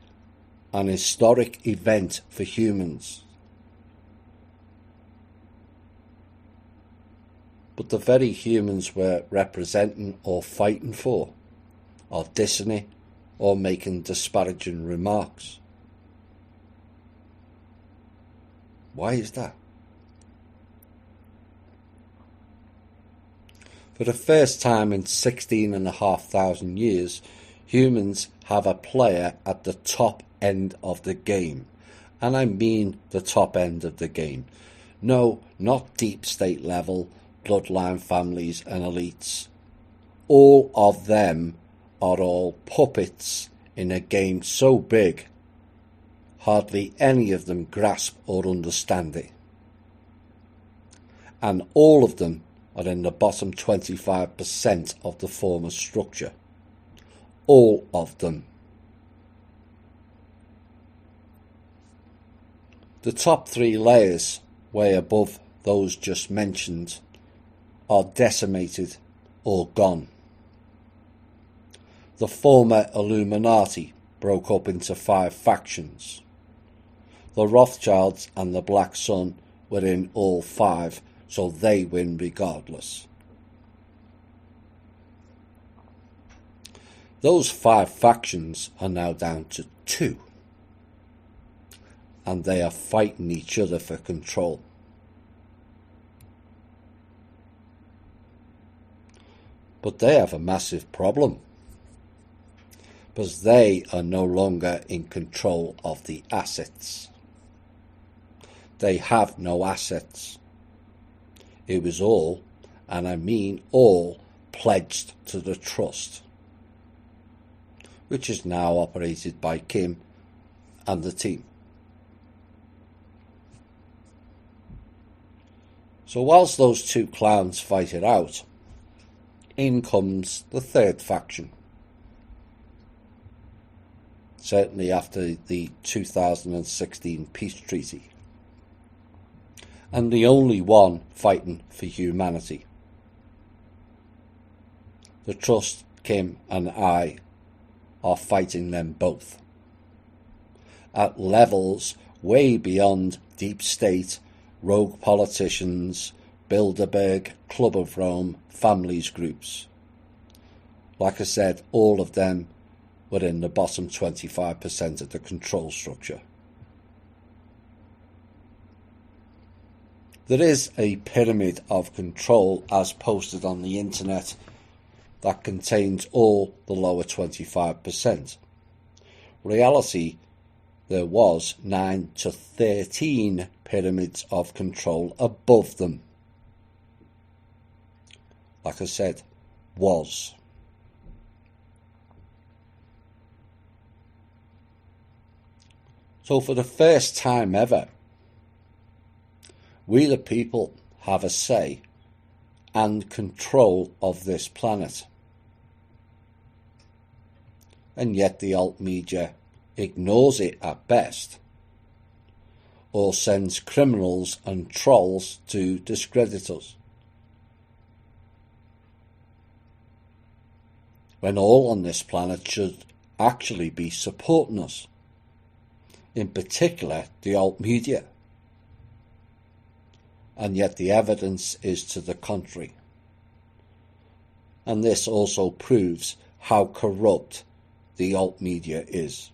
an historic event for humans. But the very humans we're representing or fighting for are dissing it or making disparaging remarks. Why is that? For the first time in 16,500 years, humans have a player at the top end of the game. And I mean the top end of the game. No, not deep state level, bloodline families and elites. All of them are all puppets in a game so big, hardly any of them grasp or understand it. And all of them are in the bottom 25% of the former structure. All of them. The top 3 layers, way above those just mentioned, are decimated or gone. The former Illuminati broke up into 5 factions. The Rothschilds and the Black Sun were in all 5, so they win regardless. Those 5 factions are now down to 2. And they are fighting each other for control. But they have a massive problem, because they are no longer in control of the assets. They have no assets. It was all, and I mean all, pledged to the trust, which is now operated by Kim and the team. So whilst those 2 clowns fight it out, in comes the 3rd faction. Certainly after the 2016 peace treaty. And the only one fighting for humanity. The Trust, Kim and I are fighting them both. At levels way beyond deep state, rogue politicians, Bilderberg, Club of Rome, families groups. Like I said, all of them were in the bottom 25% of the control structure. There is a pyramid of control as posted on the internet that contains all the lower 25%. Reality, there was 9 to 13 pyramids of control above them. Like I said, was. So for the first time ever, we the people have a say and control of this planet. And yet the alt media ignores it at best, or sends criminals and trolls to discredit us. When all on this planet should actually be supporting us, in particular the alt media. And yet the evidence is to the contrary. And this also proves how corrupt the alt media is.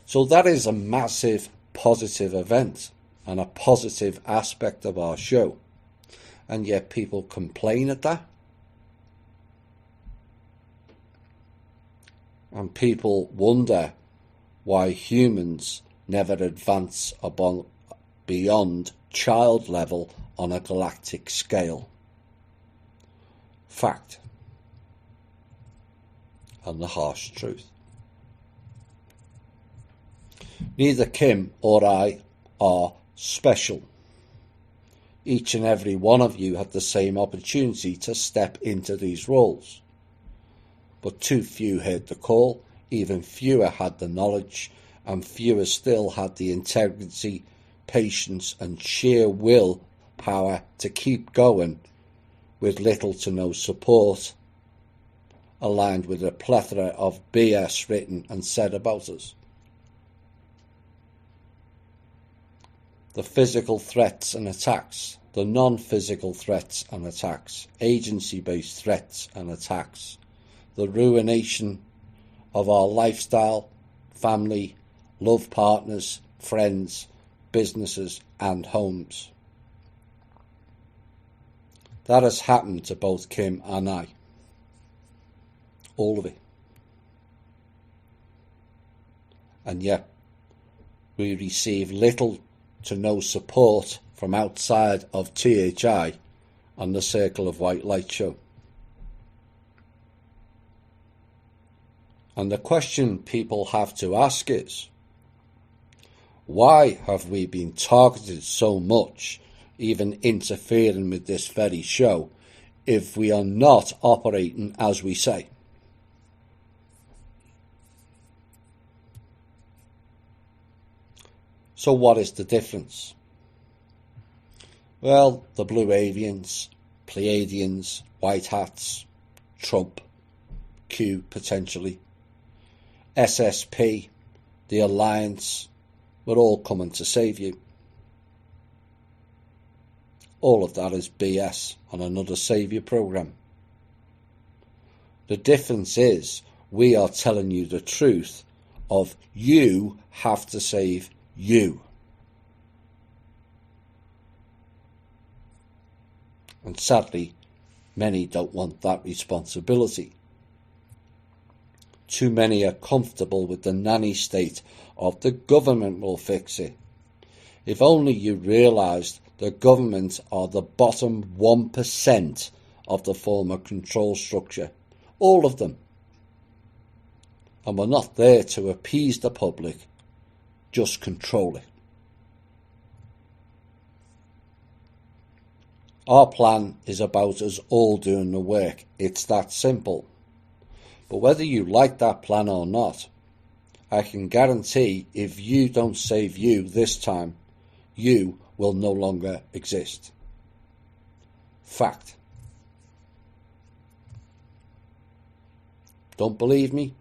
So that is a massive positive event and a positive aspect of our show. And yet people complain at that. And people wonder why humans never advance beyond child level on a galactic scale. Fact. And the harsh truth. Neither Kim or I are special. Each and every one of you had the same opportunity to step into these roles. But too few heard the call, even fewer had the knowledge, and fewer still had the integrity, patience and sheer will power to keep going with little to no support, aligned with a plethora of BS written and said about us. The physical threats and attacks, the non-physical threats and attacks, agency-based threats and attacks, the ruination of our lifestyle, family, love partners, friends, businesses and homes. That has happened to both Kim and I. All of it. And yet, we receive little to no support from outside of THI on the Circle of White Light show. And the question people have to ask is, why have we been targeted so much, even interfering with this very show, if we are not operating as we say? So what is the difference? Well, the Blue Avians, Pleiadians, White Hats, Trump, Q potentially, SSP, the Alliance, we're all coming to save you. All of that is BS on another saviour programme. The difference is we are telling you the truth of you have to save you. And sadly, many don't want that responsibility. Too many are comfortable with the nanny state of the government will fix it. If only you realised the government are the bottom 1% of the former control structure. All of them. And we're not there to appease the public, just control it. Our plan is about us all doing the work. It's that simple. But whether you like that plan or not, I can guarantee if you don't save you this time, you will no longer exist. Fact. Don't believe me?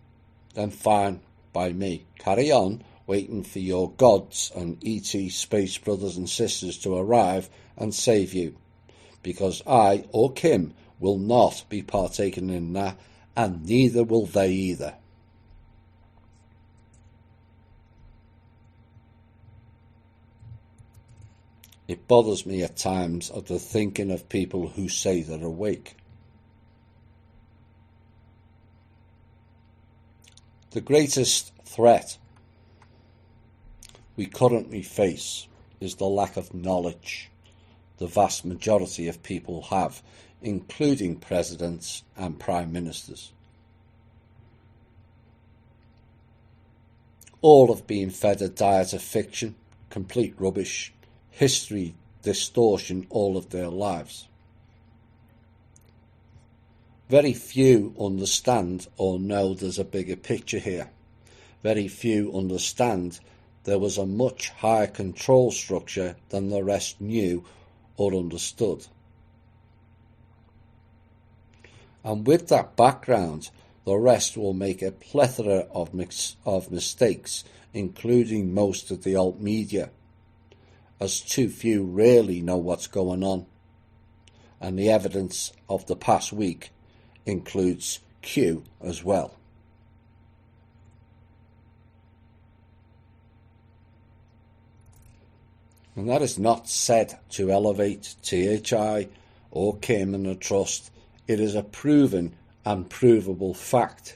Then fine by me. Carry on waiting for your gods and ET space brothers and sisters to arrive and save you. Because I or Kim will not be partaking in that, and neither will they either. It bothers me at times of the thinking of people who say they're awake. The greatest threat we currently face is the lack of knowledge the vast majority of people have, including presidents and prime ministers. All have been fed a diet of fiction, complete rubbish, history distortion all of their lives. Very few understand or know there's a bigger picture here. Very few understand there was a much higher control structure than the rest knew or understood. And with that background, the rest will make a plethora of mistakes, including most of the alt media, as too few really know what's going on. And the evidence of the past week includes Q as well. And that is not said to elevate THI or Kim and the Trust. It is a proven and provable fact.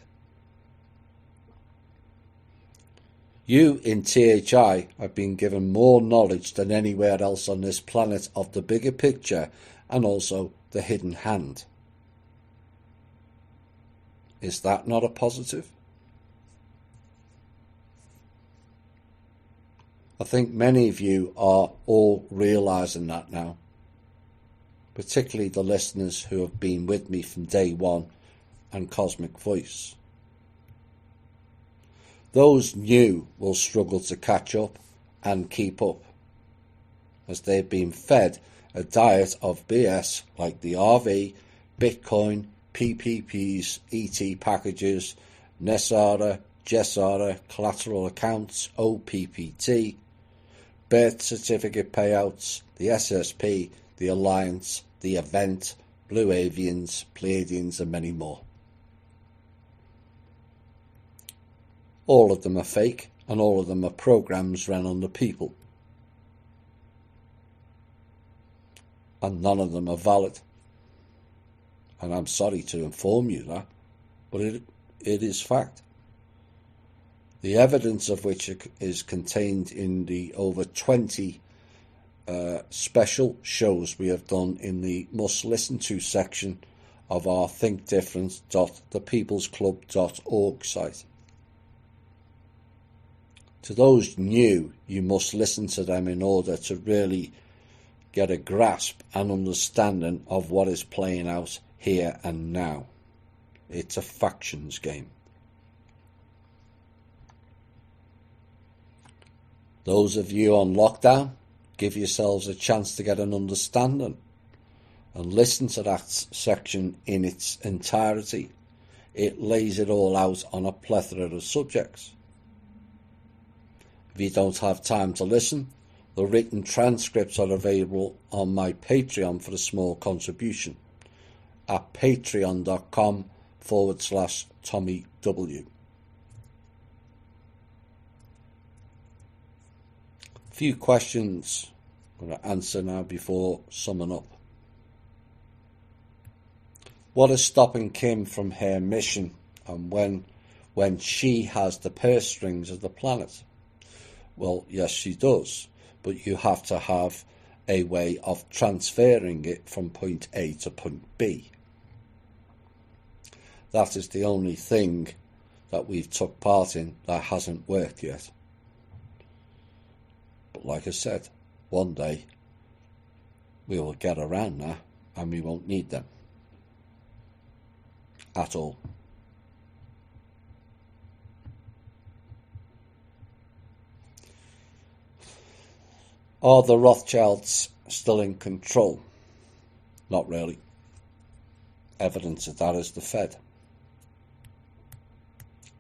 You in THI have been given more knowledge than anywhere else on this planet of the bigger picture and also the hidden hand. Is that not a positive? I think many of you are all realising that now, particularly the listeners who have been with me from day one and Cosmic Voice. Those new will struggle to catch up and keep up, as they've been fed a diet of BS like the RV, Bitcoin, PPPs, ET packages, NESARA, GESARA, collateral accounts, OPPT, birth certificate payouts, the SSP, the Alliance, the Event, Blue Avians, Pleiadians and many more. All of them are fake and all of them are programs run on the people. And none of them are valid. And I'm sorry to inform you that, but it is fact. The evidence of which is contained in the over 20 special shows we have done in the must listen to section of our thinkdifferent.thepeoplesclub.org site. To those new, you must listen to them in order to really get a grasp and understanding of what is playing out here and now. It's a factions game. Those of you on lockdown, give yourselves a chance to get an understanding and listen to that section in its entirety. It lays it all out on a plethora of subjects. If you don't have time to listen, the written transcripts are available on my Patreon for a small contribution at patreon.com/Tommy W. A few questions I'm going to answer now before summing up. What is stopping Kim from her mission and when she has the purse strings of the planet? Well, yes, she does, but you have to have a way of transferring it from point A to point B. That is the only thing that we've took part in that hasn't worked yet. But like I said, one day we will get around that and we won't need them at all. Are the Rothschilds still in control? Not really. Evidence of that is the Fed.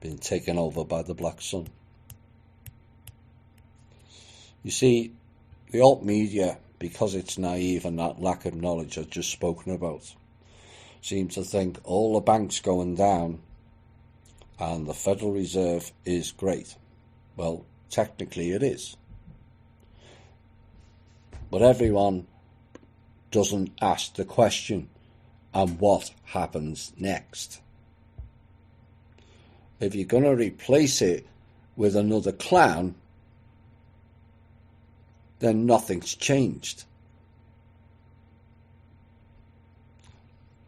Been taken over by the Black Sun. You see, the alt media, because it's naive and that lack of knowledge I've just spoken about, seem to think all the banks going down and the Federal Reserve is great. Well, technically it is. But everyone doesn't ask the question, and what happens next? If you're going to replace it with another clown, then nothing's changed.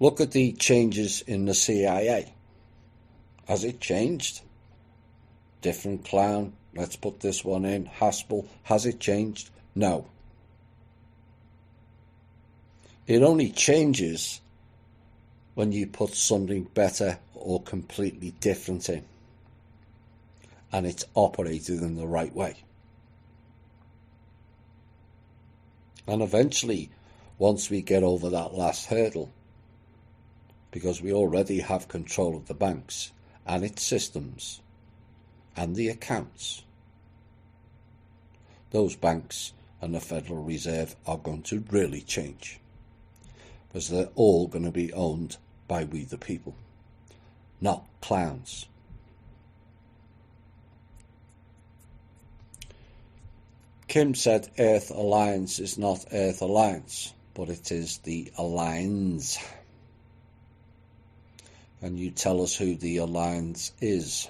Look at the changes in the CIA. Has it changed? Different clown, let's put this one in, Haspel. Has it changed? No. It only changes when you put something better or completely different in, and it's operated in the right way. And eventually, once we get over that last hurdle, because we already have control of the banks and its systems and the accounts, those banks and the Federal Reserve are going to really change, because they're all going to be owned by we the people, not clowns. Kim said Earth Alliance is not Earth Alliance, but it is the Alliance. Can you tell us who the Alliance is?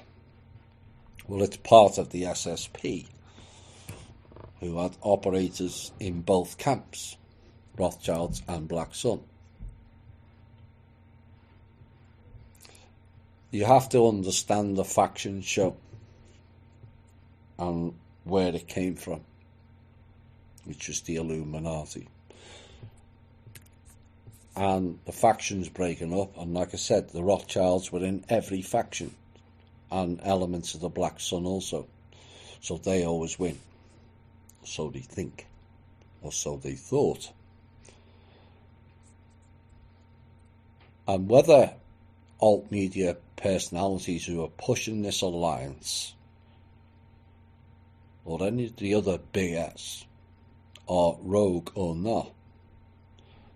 Well, it's part of the SSP, who had operators in both camps, Rothschilds and Black Sun. You have to understand the faction show and where it came from, which is the Illuminati. And the factions breaking up, and like I said, the Rothschilds were in every faction, and elements of the Black Sun also. So they always win. So they think, or so they thought. And whether alt media personalities who are pushing this alliance or any of the other BS are rogue or not,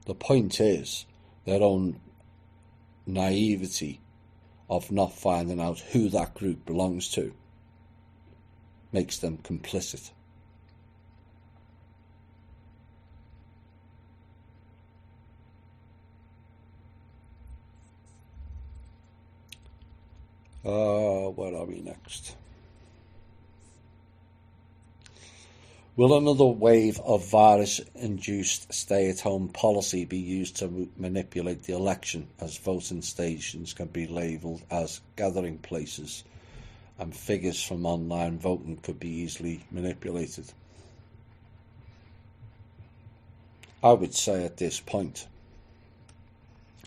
the point is their own naivety of not finding out who that group belongs to makes them complicit. Where are we next? Will another wave of virus-induced stay-at-home policy be used to manipulate the election, as voting stations can be labelled as gathering places and figures from online voting could be easily manipulated? I would say at this point,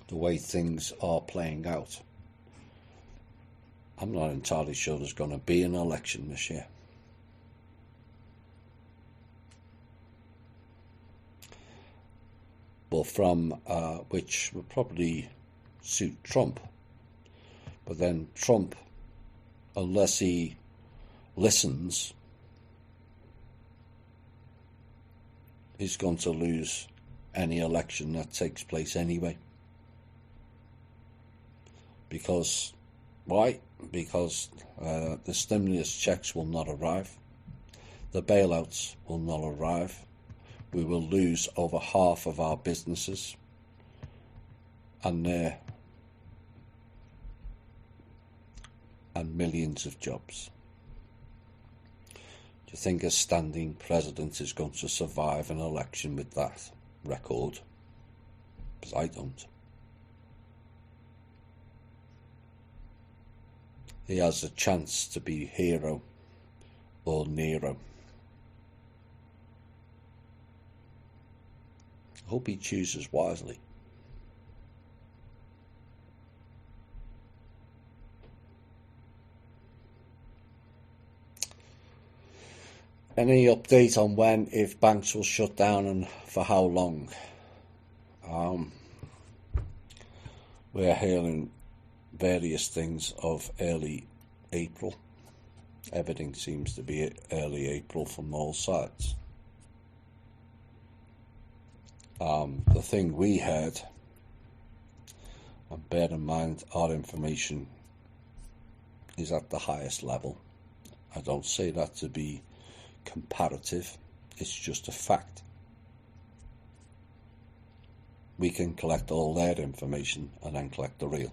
the way things are playing out, I'm not entirely sure there's going to be an election this year. But which would probably suit Trump. But then Trump, unless he listens, is going to lose any election that takes place anyway. Because, why? Because the stimulus checks will not arrive. The bailouts will not arrive. We will lose over half of our businesses and millions of jobs. Do you think a standing president is going to survive an election with that record? Because I don't. He has a chance to be hero or Nero. I hope he chooses wisely. Any update on when, if banks will shut down and for how long? We're hearing various things of early April. Everything seems to be early April from all sides. The thing we heard, and bear in mind our information is at the highest level. I don't say that to be comparative, it's just a fact. We can collect all their information and then collect the real,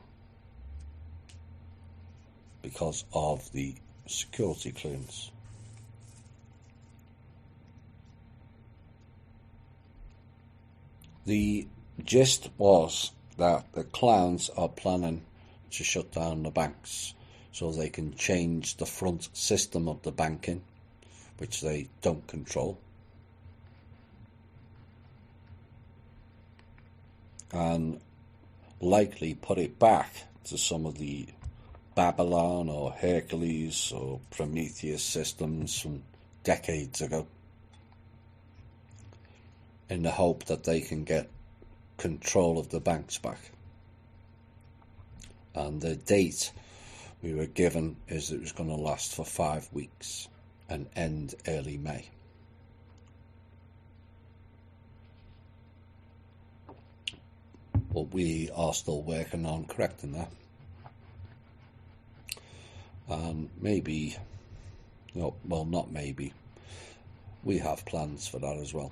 because of the security clearance. The gist was that the clowns are planning to shut down the banks so they can change the front system of the banking, which they don't control, and likely put it back to some of the Babylon or Hercules or Prometheus systems from decades ago, in the hope that they can get control of the banks back. And the date we were given is it was going to last for 5 weeks and end early May. But we are still working on correcting that. And maybe, no, well, not maybe, we have plans for that as well.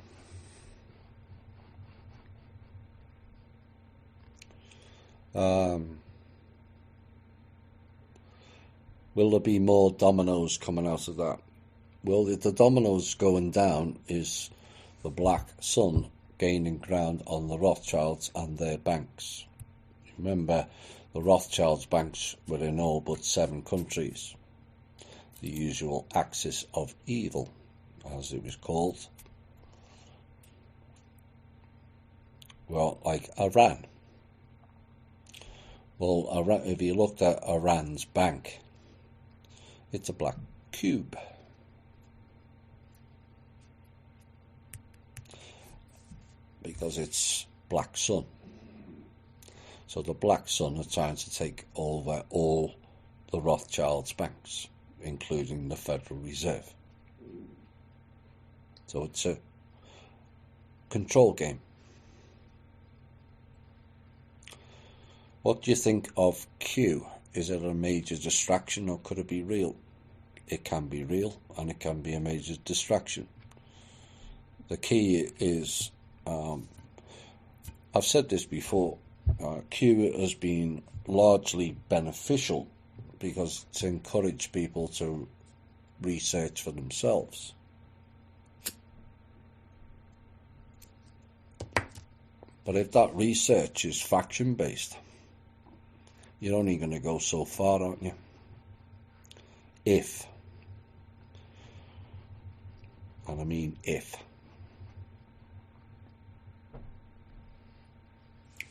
Will there be more dominoes coming out of that? Well, the dominoes going down is the Black Sun gaining ground on the Rothschilds and their banks. Remember, the Rothschilds banks were in all but 7 countries. The usual axis of evil, as it was called. Well, like Iran. Well, if you looked at Iran's bank, it's a black cube. Because it's Black Sun. So the Black Sun are trying to take over all the Rothschilds banks, including the Federal Reserve. So it's a control game. What do you think of Q? Is it a major distraction or could it be real? It can be real and it can be a major distraction. The key is, I've said this before, Q has been largely beneficial because it's encouraged people to research for themselves. But if that research is faction-based, you're only going to go so far, aren't you? If, and I mean if.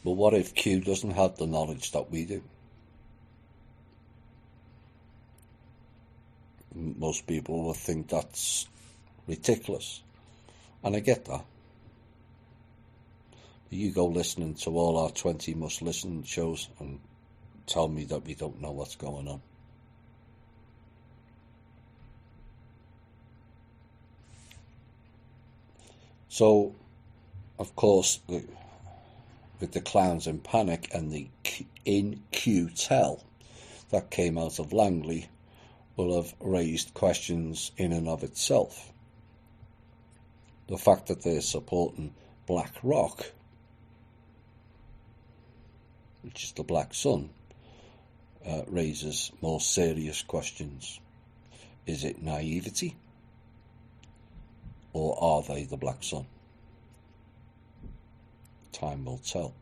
But what if Q doesn't have the knowledge that we do? Most people will think that's ridiculous. And I get that. But you go listening to all our 20 must-listen shows and tell me that we don't know what's going on. So, of course, with the Clowns in Panic and the In Q Tell that came out of Langley will have raised questions in and of itself. The fact that they're supporting BlackRock, which is the Black Sun, raises more serious questions. Is it naivety? Or are they the Black Sun? Time will tell.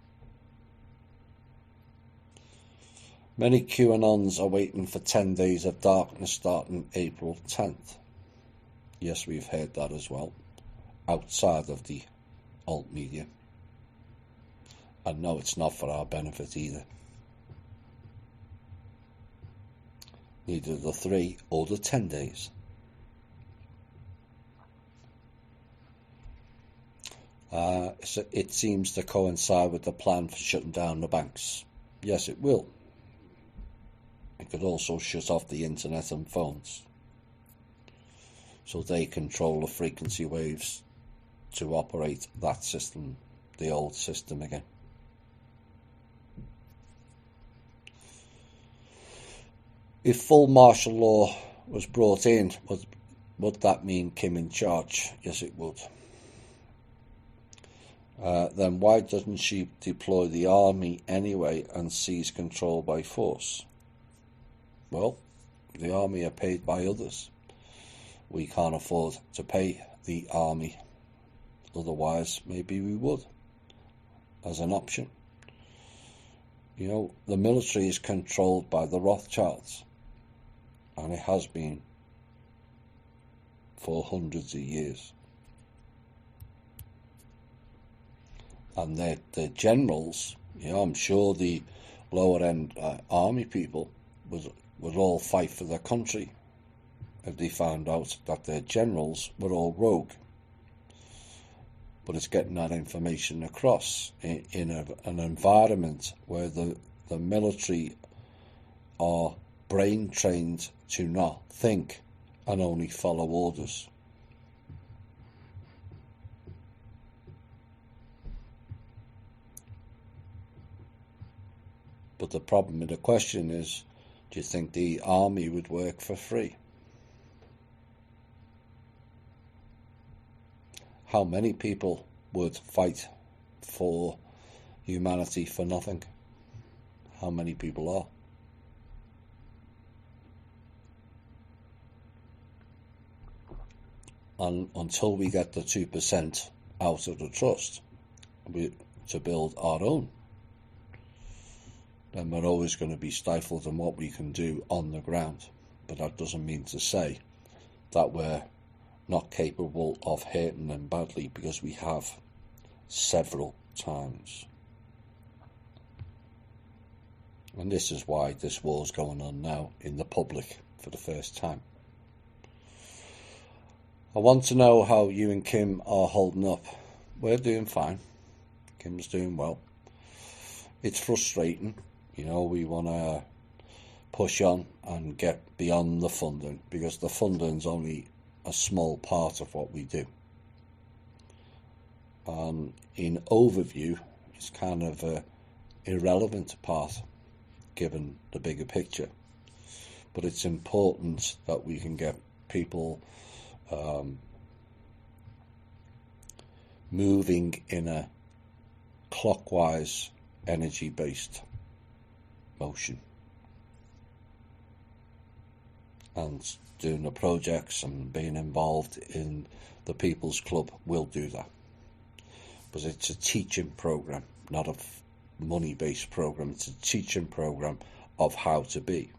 Many QAnons are waiting for 10 days of darkness starting April 10th. Yes, we've heard that as well, outside of the alt media. And no, it's not for our benefit either. Neither the 3 or the 10 days. It seems to coincide with the plan for shutting down the banks. Yes, it will. It could also shut off the internet and phones, so they control the frequency waves to operate that system, the old system again. If full martial law was brought in, would that mean Kim in charge? Yes, it would. Then why doesn't she deploy the army anyway and seize control by force? Well, the army are paid by others. We can't afford to pay the army. Otherwise, maybe we would, as an option. You know, the military is controlled by the Rothschilds, and it has been for hundreds of years. And their generals, you know, I'm sure the lower end army people would all fight for their country if they found out that their generals were all rogue. But it's getting that information across in an environment where the military are brain trained to not think and only follow orders. But the problem with the question is, do you think the army would work for free? How many people would fight for humanity for nothing? How many people are? And until we get the 2% out of the trust to build our own, then we're always going to be stifled in what we can do on the ground. But that doesn't mean to say that we're not capable of hurting them badly, because we have several times. And this is why this war's going on now in the public for the first time. I want to know how you and Kim are holding up. We're doing fine. Kim's doing well. It's frustrating. You know, we want to push on and get beyond the funding, because the funding's only a small part of what we do. And in overview, it's kind of an irrelevant part given the bigger picture. But it's important that we can get people moving in a clockwise energy-based motion. and doing the projects and being involved in the People's Club will do that. But it's a teaching program, not a money-based program. It's a teaching program of how to be,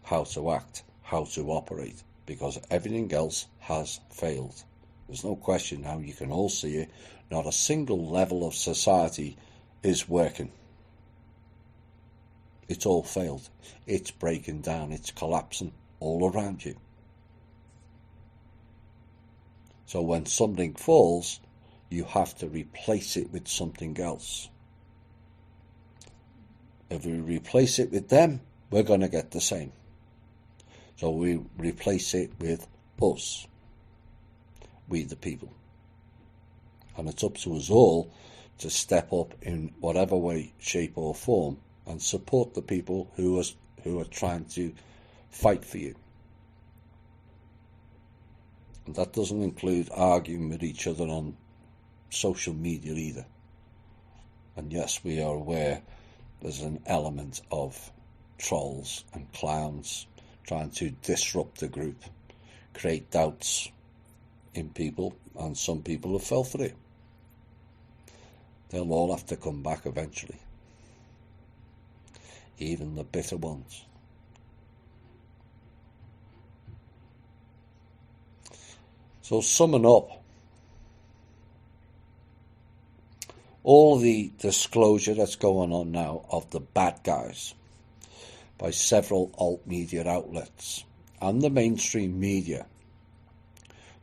how to act, how to operate, because everything else has failed. There's no question now, you can all see it. Not a single level of society is working. It's all failed. It's breaking down. It's collapsing all around you. So when something falls, you have to replace it with something else. If we replace it with them, we're going to get the same. So we replace it with us, we the people. And it's up to us all to step up in whatever way, shape or form and support the people who are trying to fight for you. And that doesn't include arguing with each other on social media either. And yes, we are aware there's an element of trolls and clowns trying to disrupt the group, create doubts in people, and some people have fell for it. They'll all have to come back eventually, even the bitter ones. So summing up, all the disclosure that's going on now of the bad guys by several alt media outlets and the mainstream media,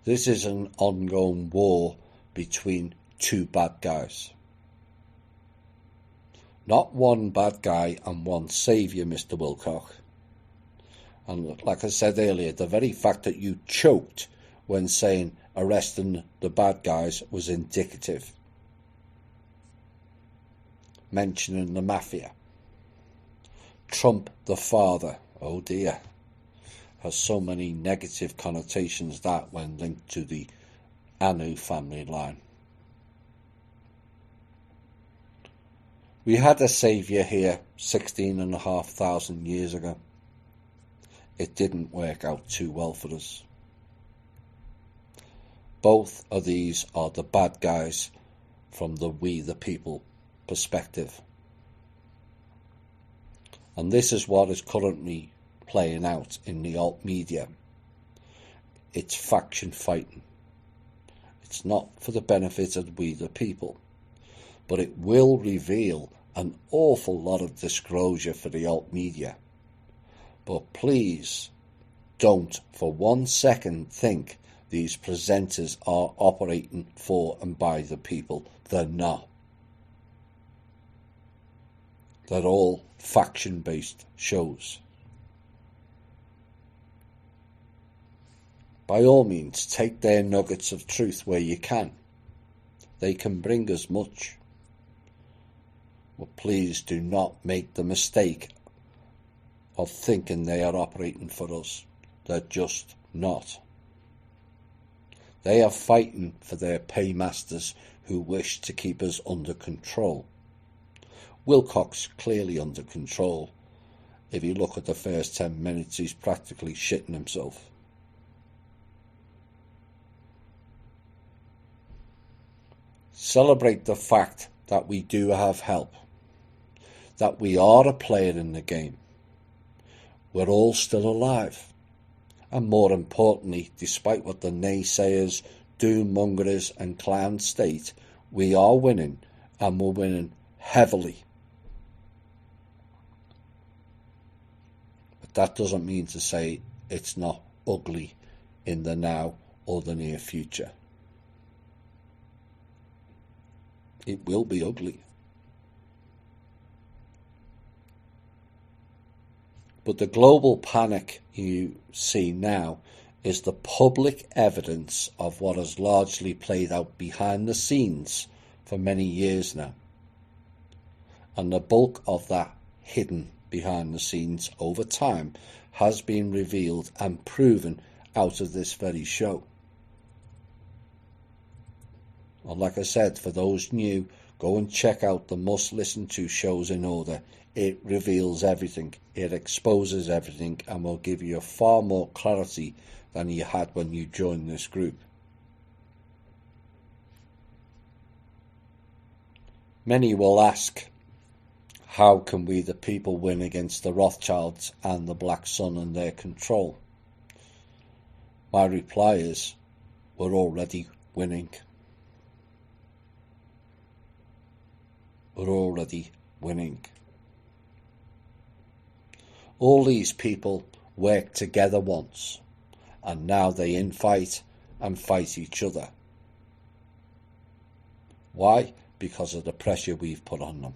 this is an ongoing war between two bad guys. Not one bad guy and one saviour, Mr. Wilcock. And like I said earlier, the very fact that you choked when saying arresting the bad guys was indicative. Mentioning the mafia. Trump the father, oh dear, has so many negative connotations that when linked to the Anu family line. We had a saviour here 16,500 years ago. It didn't work out too well for us. Both of these are the bad guys from the we the people perspective. And this is what is currently playing out in the alt media. It's faction fighting. It's not for the benefit of we the people, but it will reveal an awful lot of disclosure for the alt media. But please don't for 1 second think these presenters are operating for and by the people. They're not. They're all faction-based shows. By all means, take their nuggets of truth where you can. They can bring us much. But please do not make the mistake of thinking they are operating for us. They're just not. They are fighting for their paymasters who wish to keep us under control. Wilcock's clearly under control. If you look at the first 10 minutes, he's practically shitting himself. Celebrate the fact that we do have help, that we are a player in the game. We're all still alive. And more importantly, despite what the naysayers, doom-mongers and clowns state, we are winning, and we're winning heavily. But that doesn't mean to say it's not ugly in the now or the near future. It will be ugly. But the global panic you see now is the public evidence of what has largely played out behind the scenes for many years now. And the bulk of that hidden behind the scenes over time has been revealed and proven out of this very show. And like I said, for those new, Go and check out the must listen to shows in order. It reveals everything, it exposes everything, and will give you far more clarity than you had when you joined this group. Many will ask, how can we the people win against the Rothschilds and the Black Sun and their control? My reply is, we're already winning. We're already winning. All these people worked together once, and now they infight and fight each other. Why? Because of the pressure we've put on them.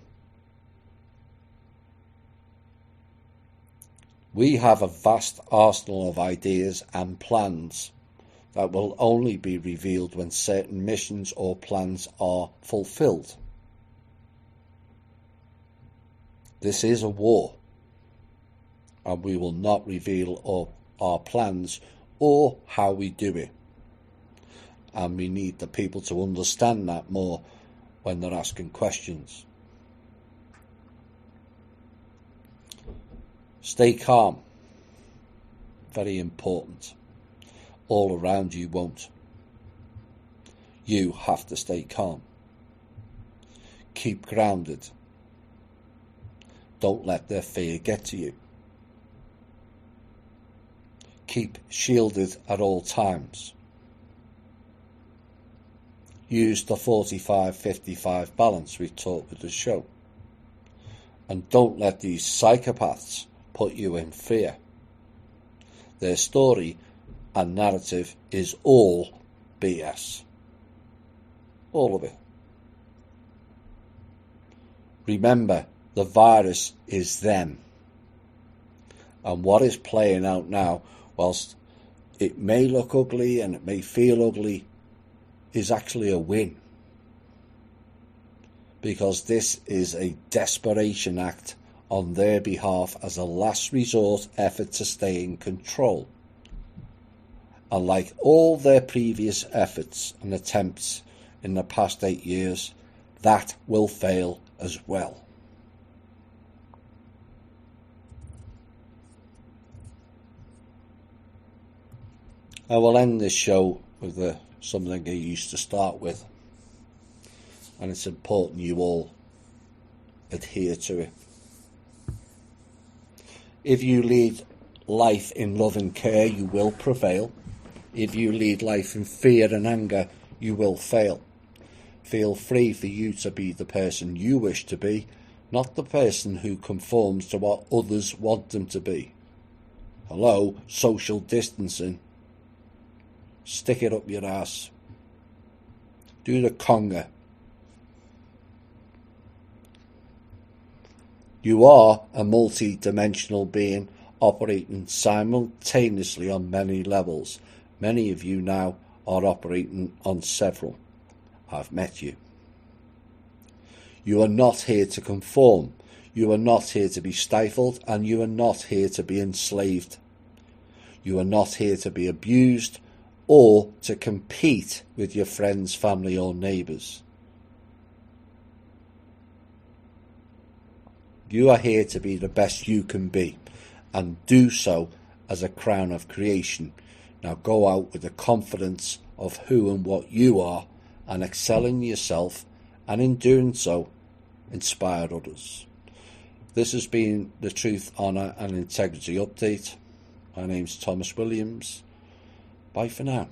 We have a vast arsenal of ideas and plans that will only be revealed when certain missions or plans are fulfilled. This is a war, and we will not reveal our plans or how we do it. And we need the people to understand that more when they're asking questions. Stay calm. Very important. All around you won't. You have to stay calm. Keep grounded. Don't let their fear get to you. Keep shielded at all times. Use the 45-55 balance we taught with the show. And don't let these psychopaths put you in fear. Their story and narrative is all BS. All of it. Remember, the virus is them. And what is playing out now, whilst it may look ugly and it may feel ugly, is actually a win. Because this is a desperation act on their behalf as a last resort effort to stay in control. And like all their previous efforts and attempts in the past 8 years, that will fail as well. I will end this show with something I used to start with, and it's important you all adhere to it. If you lead life in love and care, you will prevail. If you lead life in fear and anger, you will fail. Feel free for you to be the person you wish to be, not the person who conforms to what others want them to be. Hello, social distancing. Stick it up your ass. Do the conga. You are a multi-dimensional being operating simultaneously on many levels. Many of you now are operating on several. I've met you. You are not here to conform. You are not here to be stifled, and you are not here to be enslaved. You are not here to be abused or to compete with your friends, family or neighbours. You are here to be the best you can be, and do so as a crown of creation. Now go out with the confidence of who and what you are, and excel in yourself, and in doing so, inspire others. This has been the Truth, Honour and Integrity Update. My name's Thomas Williams. Bye for now.